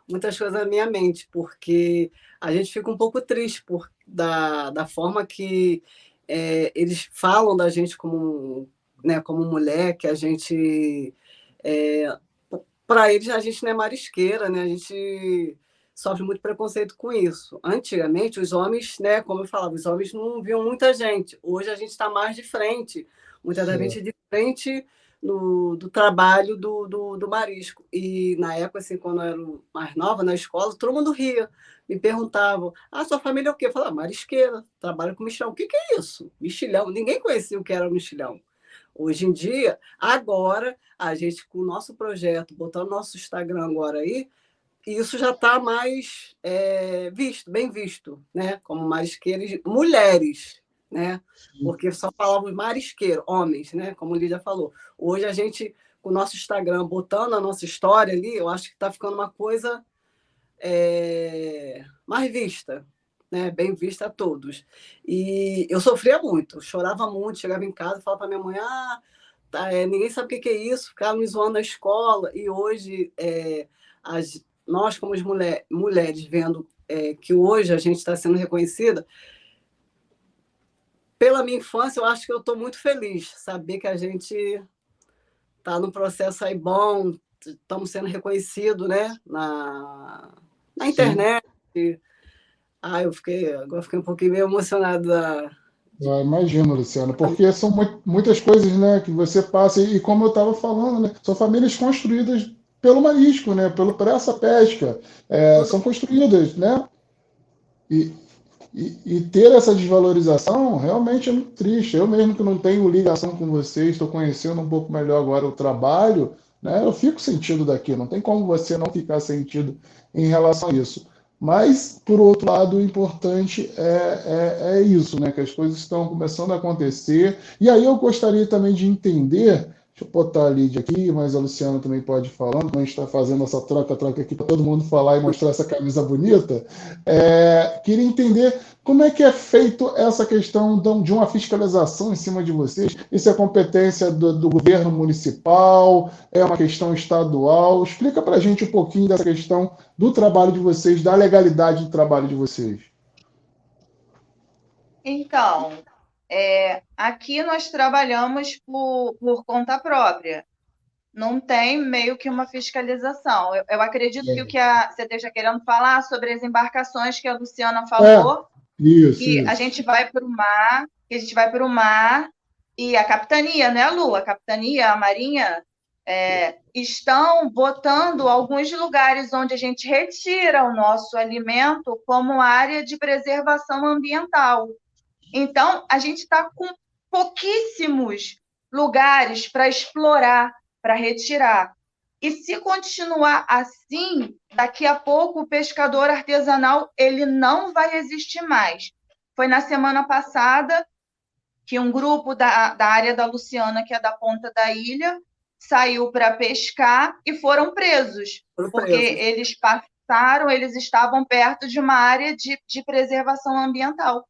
muitas coisas na minha mente, porque a gente fica um pouco triste da forma que eles falam da gente como, né, como mulher, que a gente... para eles, a gente não é marisqueira, né? A gente sofre muito preconceito com isso. Antigamente, os homens, né, como eu falava, os homens não viam muita gente. Hoje a gente está mais de frente, muita da gente de frente do trabalho do marisco. E na época, assim, quando eu era mais nova, na escola, todo mundo ria. Me perguntavam, sua família é o quê? Eu falava, marisqueira, trabalho com mexilhão. O que é isso? Mexilhão. Ninguém conhecia o que era mexilhão. Hoje em dia, agora, a gente, com o nosso projeto, botando o nosso Instagram agora aí, isso já está mais visto, bem visto, né? Como marisqueiras, mulheres, né? Porque só falávamos marisqueiro, homens, né? Como a Lídia falou. Hoje a gente, com o nosso Instagram, botando a nossa história ali, eu acho que está ficando uma coisa mais vista, né? Bem vista a todos. E eu sofria muito, chorava muito, chegava em casa e falava para minha mãe, ninguém sabe o que é isso, ficava me zoando na escola. E hoje, nós, como mulheres, vendo que hoje a gente está sendo reconhecida, pela minha infância, eu acho que eu estou muito feliz, saber que a gente está num processo aí bom, estamos sendo reconhecidos, né? Na internet. Agora fiquei um pouquinho meio emocionada. Imagino, Luciano, porque são muitas coisas, né, que você passa, e como eu estava falando, né, são famílias construídas pelo marisco, né, por essa pesca, são construídas, né, e, e ter essa desvalorização realmente é muito triste. Eu mesmo que não tenho ligação com vocês, estou conhecendo um pouco melhor agora o trabalho, né, eu fico sentido daqui, não tem como você não ficar sentido em relação a isso. Mas, por outro lado, o importante é isso, né? Que as coisas estão começando a acontecer. E aí eu gostaria também de entender, deixa eu botar a Lídia aqui, mas a Luciana também pode ir falando, como a gente está fazendo essa troca-troca aqui para todo mundo falar e mostrar essa camisa bonita. Queria entender como é que é feito essa questão de uma fiscalização em cima de vocês. Isso é competência do governo municipal? É uma questão estadual? Explica para a gente um pouquinho dessa questão do trabalho de vocês, da legalidade do trabalho de vocês. Então, aqui nós trabalhamos por conta própria. Não tem meio que uma fiscalização. Eu acredito que o que você esteja querendo falar sobre as embarcações que a Luciana falou, isso. A gente vai para o mar, e a capitania, né, Lu? A capitania, a marinha, estão botando alguns lugares onde a gente retira o nosso alimento como área de preservação ambiental. Então, a gente está com pouquíssimos lugares para explorar, para retirar. E se continuar assim, daqui a pouco o pescador artesanal ele não vai existir mais. Foi na semana passada que um grupo da área da Luciana, que é da ponta da ilha, saiu para pescar e foram presos, porque eles estavam perto de uma área de preservação ambiental.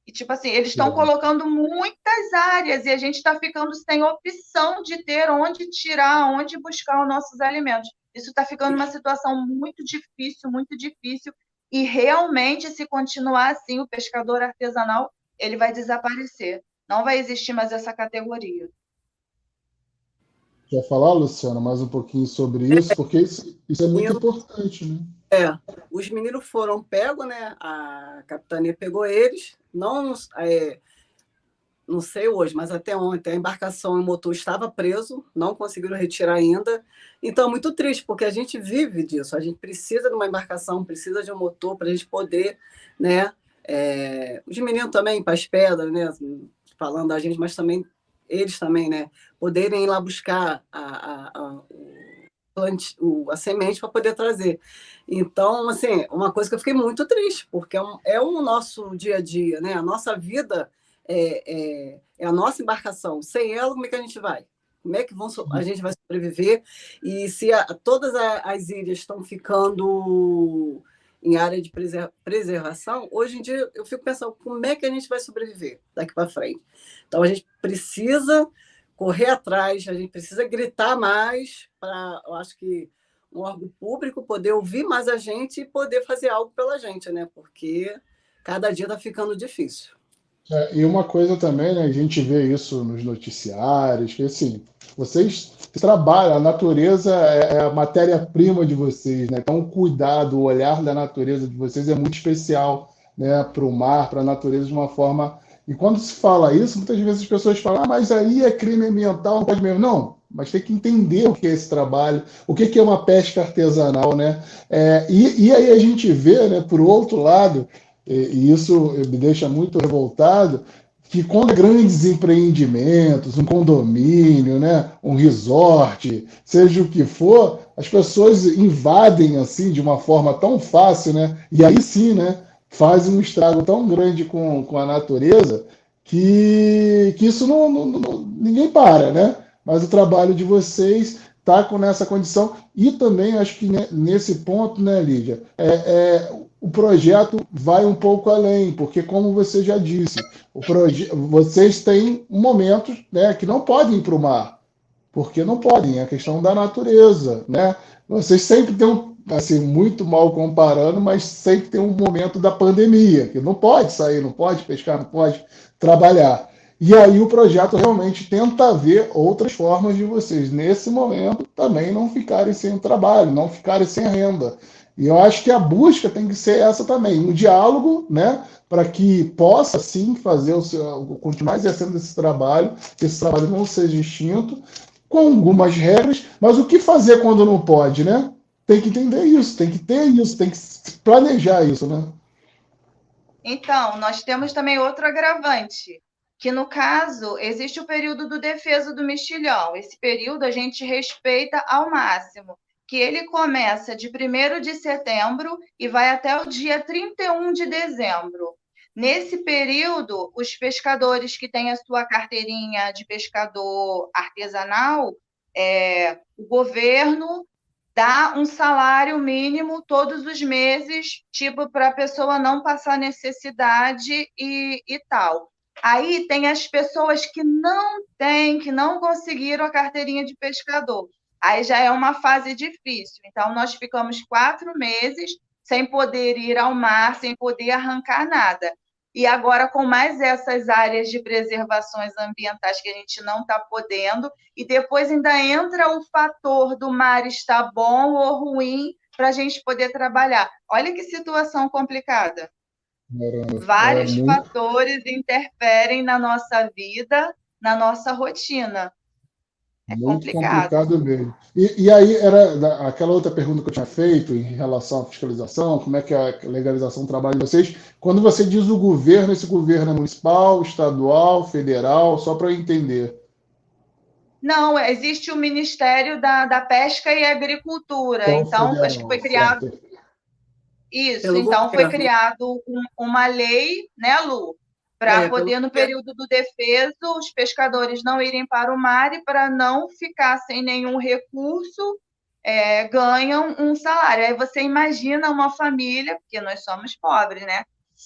E, tipo assim, eles estão colocando muitas áreas e a gente está ficando sem opção de ter onde tirar, onde buscar os nossos alimentos. Isso está ficando uma situação muito difícil, muito difícil. E, realmente, se continuar assim, o pescador artesanal ele vai desaparecer. Não vai existir mais essa categoria. Quer falar, Luciana, mais um pouquinho sobre isso? Porque isso é muito importante, né? Os meninos foram pegos, né? A capitania pegou eles. Não sei hoje, mas até ontem a embarcação e o motor estava preso, não conseguiram retirar ainda. Então é muito triste, porque a gente vive disso. A gente precisa de uma embarcação, precisa de um motor para a gente poder, né? Os meninos também, para as pedras, né? Falando da gente, mas também eles também, né? Poderem ir lá buscar a semente para poder trazer. Então, assim, uma coisa que eu fiquei muito triste, porque é o nosso dia a dia, né? A nossa vida é a nossa embarcação. Sem ela, como é que a gente vai? Como é que a gente vai sobreviver? E se todas as ilhas estão ficando em área de preservação, hoje em dia eu fico pensando como é que a gente vai sobreviver daqui para frente. Então, a gente precisa correr atrás, a gente precisa gritar mais para, eu acho que, um órgão público poder ouvir mais a gente e poder fazer algo pela gente, né? Porque cada dia está ficando difícil. E uma coisa também, né, a gente vê isso nos noticiários, que assim, vocês trabalham, a natureza é a matéria-prima de vocês, né? Então, o cuidado, o olhar da natureza de vocês é muito especial, né, para o mar, para a natureza de uma forma. E quando se fala isso, muitas vezes as pessoas falam, mas aí é crime ambiental, não pode mesmo. Não, mas tem que entender o que é esse trabalho, o que é uma pesca artesanal, né? E aí a gente vê, né, por outro lado, e isso me deixa muito revoltado, que quando grandes empreendimentos, um condomínio, né, um resort, seja o que for, as pessoas invadem assim de uma forma tão fácil, né, e aí sim, né, fazem um estrago tão grande com a natureza que isso ninguém para, né? Mas o trabalho de vocês está com nessa condição e também acho que nesse ponto, né, Lídia, o projeto vai um pouco além, porque como você já disse, vocês têm momentos, né, que não podem ir para o mar, porque não podem, é a questão da natureza, né? Vocês sempre têm assim, muito mal comparando, mas sempre tem um momento da pandemia, que não pode sair, não pode pescar, não pode trabalhar. E aí o projeto realmente tenta ver outras formas de vocês, nesse momento, também não ficarem sem o trabalho, não ficarem sem a renda. E eu acho que a busca tem que ser essa também, um diálogo, né, para que possa sim fazer continuar exercendo esse trabalho, que esse trabalho não seja extinto, com algumas regras, mas o que fazer quando não pode, né? Tem que entender isso, tem que ter isso, tem que planejar isso, né? Então, nós temos também outro agravante, que no caso existe o período do defeso do mexilhão. Esse período a gente respeita ao máximo, que ele começa de 1º de setembro e vai até o dia 31 de dezembro. Nesse período, os pescadores que têm a sua carteirinha de pescador artesanal, o governo dá um salário mínimo todos os meses, tipo, para a pessoa não passar necessidade e tal. Aí tem as pessoas que não têm, que não conseguiram a carteirinha de pescador. Aí já é uma fase difícil. Então, nós ficamos 4 meses sem poder ir ao mar, sem poder arrancar nada. E agora, com mais essas áreas de preservações ambientais que a gente não está podendo, e depois ainda entra o fator do mar estar bom ou ruim para a gente poder trabalhar. Olha que situação complicada. É Vários muito, fatores interferem na nossa vida, na nossa rotina. É muito complicado. complicado mesmo. E aí, era aquela outra pergunta que eu tinha feito em relação à fiscalização, como é que é a legalização do trabalho de vocês. Quando você diz o governo, esse governo é municipal, estadual, federal, só para eu entender. Não, existe o Ministério da Pesca e Agricultura. Então, Então, acho que federal, foi criado certo. isso. Pelo Então, foi governo. criado uma lei, né, Lu? Para Pelo poder, no governo. período do defeso, os pescadores não irem para o mar e para não ficar sem nenhum recurso, ganham um salário. Aí você imagina uma família, porque nós somos pobres, né?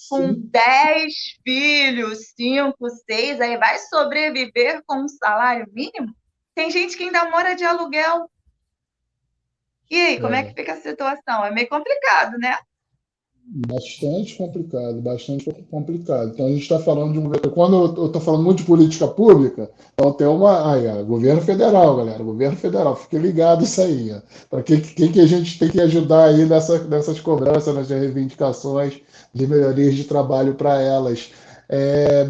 Com Sim. 10 filhos, 5, 6, aí vai sobreviver com um salário mínimo? Tem gente que ainda mora de aluguel. E aí, como é que fica a situação? É meio complicado, né? Bastante complicado, bastante complicado. Então a gente está falando de um. Quando eu estou falando muito de política pública, então tem uma. Aí, governo federal, galera, governo federal, fique ligado isso aí. Para quem que a gente tem que ajudar aí nessas cobranças, nessas reivindicações de melhorias de trabalho para elas.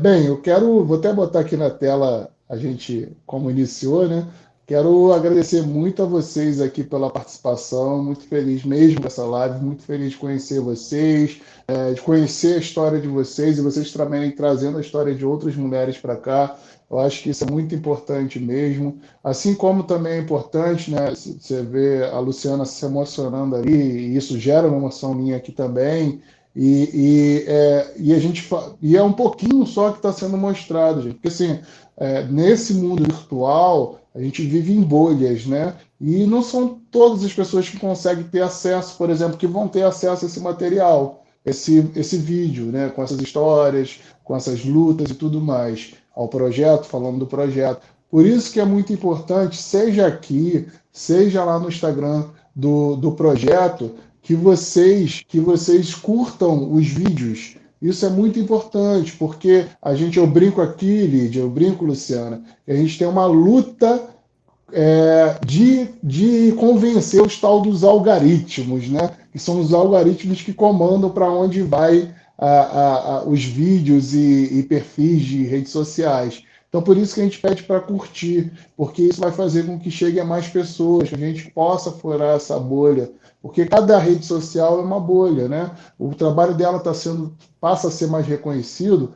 Bem, vou até botar aqui na tela a gente como iniciou, né? Quero agradecer muito a vocês aqui pela participação, muito feliz mesmo com essa live, muito feliz de conhecer vocês, de conhecer a história de vocês e vocês também trazendo a história de outras mulheres para cá. Eu acho que isso é muito importante mesmo. Assim como também é importante, né, você vê a Luciana se emocionando ali, e isso gera uma emoção minha aqui também. E é um pouquinho só que está sendo mostrado, gente. Porque assim, nesse mundo virtual, a gente vive em bolhas, né? E não são todas as pessoas que conseguem ter acesso, por exemplo, que vão ter acesso a esse material, esse vídeo, né? Com essas histórias, com essas lutas e tudo mais, ao projeto, falando do projeto. Por isso que é muito importante, seja aqui, seja lá no Instagram do projeto, que vocês curtam os vídeos, Isso é muito importante, porque eu brinco aqui, Lídia, eu brinco, Luciana, que a gente tem uma luta de convencer os tal dos algoritmos, né? Que são os algoritmos que comandam para onde vai os vídeos e perfis de redes sociais. Então, por isso que a gente pede para curtir, porque isso vai fazer com que chegue a mais pessoas, que a gente possa furar essa bolha, porque cada rede social é uma bolha, né? O trabalho dela passa a ser mais reconhecido,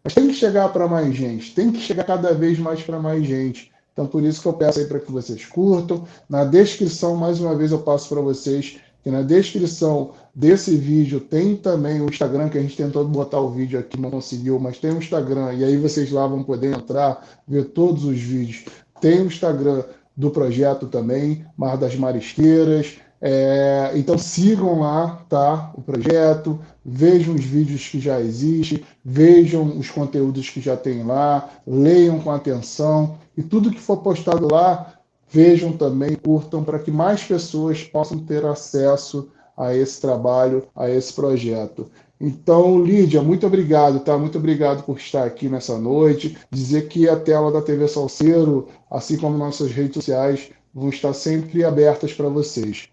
mas tem que chegar para mais gente, tem que chegar cada vez mais para mais gente. Então, por isso que eu peço aí para que vocês curtam. Na descrição, mais uma vez, eu passo para vocês que na descrição desse vídeo tem também o Instagram, que a gente tentou botar o vídeo aqui, não conseguiu, mas tem o Instagram, e aí vocês lá vão poder entrar, ver todos os vídeos. Tem o Instagram do projeto também, Mar das Marisqueiras. Então sigam lá, tá? O projeto, vejam os vídeos que já existem, vejam os conteúdos que já tem lá, leiam com atenção e tudo que for postado lá, vejam também, curtam, para que mais pessoas possam ter acesso a esse trabalho, a esse projeto. Então, Lídia, muito obrigado, tá? Muito obrigado por estar aqui nessa noite. Dizer que a tela da TV Salceiro, assim como nossas redes sociais, vão estar sempre abertas para vocês.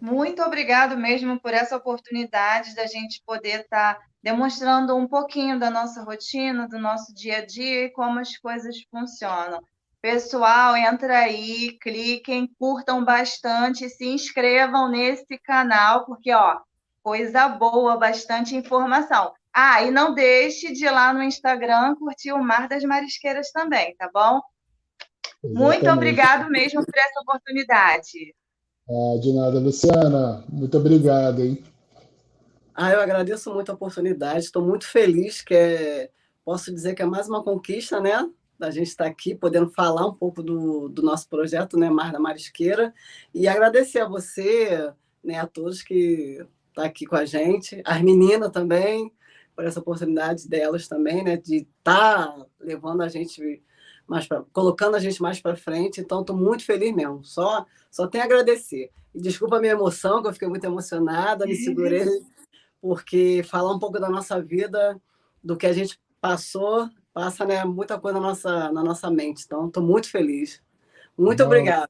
Muito obrigado mesmo por essa oportunidade da gente poder estar demonstrando um pouquinho da nossa rotina, do nosso dia a dia e como as coisas funcionam. Pessoal, entra aí, cliquem, curtam bastante e se inscrevam nesse canal, porque, ó, coisa boa, bastante informação. Ah, e não deixe de ir lá no Instagram curtir o Mar das Marisqueiras também, tá bom? Exatamente. Muito obrigado mesmo por essa oportunidade. De nada, Luciana. Muito obrigado, hein? Eu agradeço muito a oportunidade, estou muito feliz posso dizer que é mais uma conquista, né? Da gente estar aqui, podendo falar um pouco do nosso projeto, né? Mar da Marisqueira, e agradecer a você, né? A todos que estão aqui com a gente, as meninas também, por essa oportunidade delas também, né? De estar levando a gente colocando a gente mais para frente, então estou muito feliz mesmo, só tenho a agradecer. E desculpa a minha emoção, que eu fiquei muito emocionada, me segurei, porque falar um pouco da nossa vida, do que a gente passa, né, muita coisa na nossa mente. Então, estou muito feliz. Muito obrigada.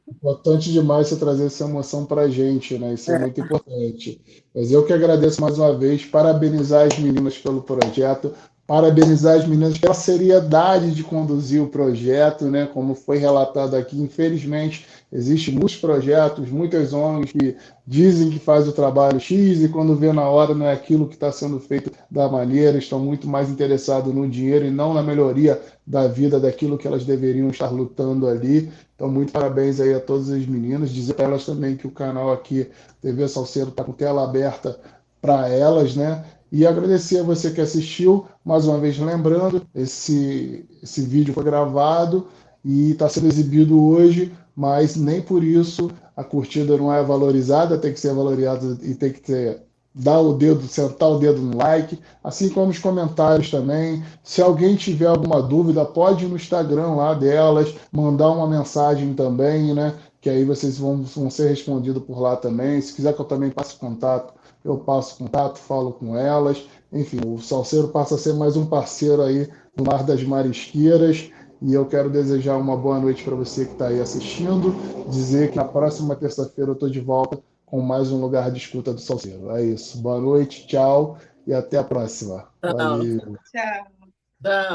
Importante demais você trazer essa emoção para a gente, né? Isso é muito importante. Mas eu que agradeço mais uma vez, parabenizar as meninas pelo projeto, parabenizar as meninas pela seriedade de conduzir o projeto, né? Como foi relatado aqui, infelizmente, existem muitos projetos, muitas ONGs que dizem que faz o trabalho X e quando vê na hora não é aquilo que está sendo feito da maneira, estão muito mais interessados no dinheiro e não na melhoria da vida, daquilo que elas deveriam estar lutando ali. Então, muito parabéns aí a todas as meninas. Dizer para elas também que o canal aqui, TV Salceiro, está com tela aberta para elas, né? E agradecer a você que assistiu. Mais uma vez, lembrando, esse vídeo foi gravado e está sendo exibido hoje, mas nem por isso a curtida não é valorizada, tem que ser valorizada e tem que ter sentar o dedo no like, assim como os comentários também. Se alguém tiver alguma dúvida, pode ir no Instagram lá delas, mandar uma mensagem também, né? Que aí vocês vão ser respondidos por lá também. Se quiser que eu também passe contato, eu passo contato, falo com elas. Enfim, o Salceiro passa a ser mais um parceiro aí no Mar das Marisqueiras. E eu quero desejar uma boa noite para você que está aí assistindo. Dizer que na próxima terça-feira eu estou de volta com mais um lugar de escuta do Salceiro. É isso. Boa noite, tchau e até a próxima. Tchau. Valeu. Tchau. Tchau.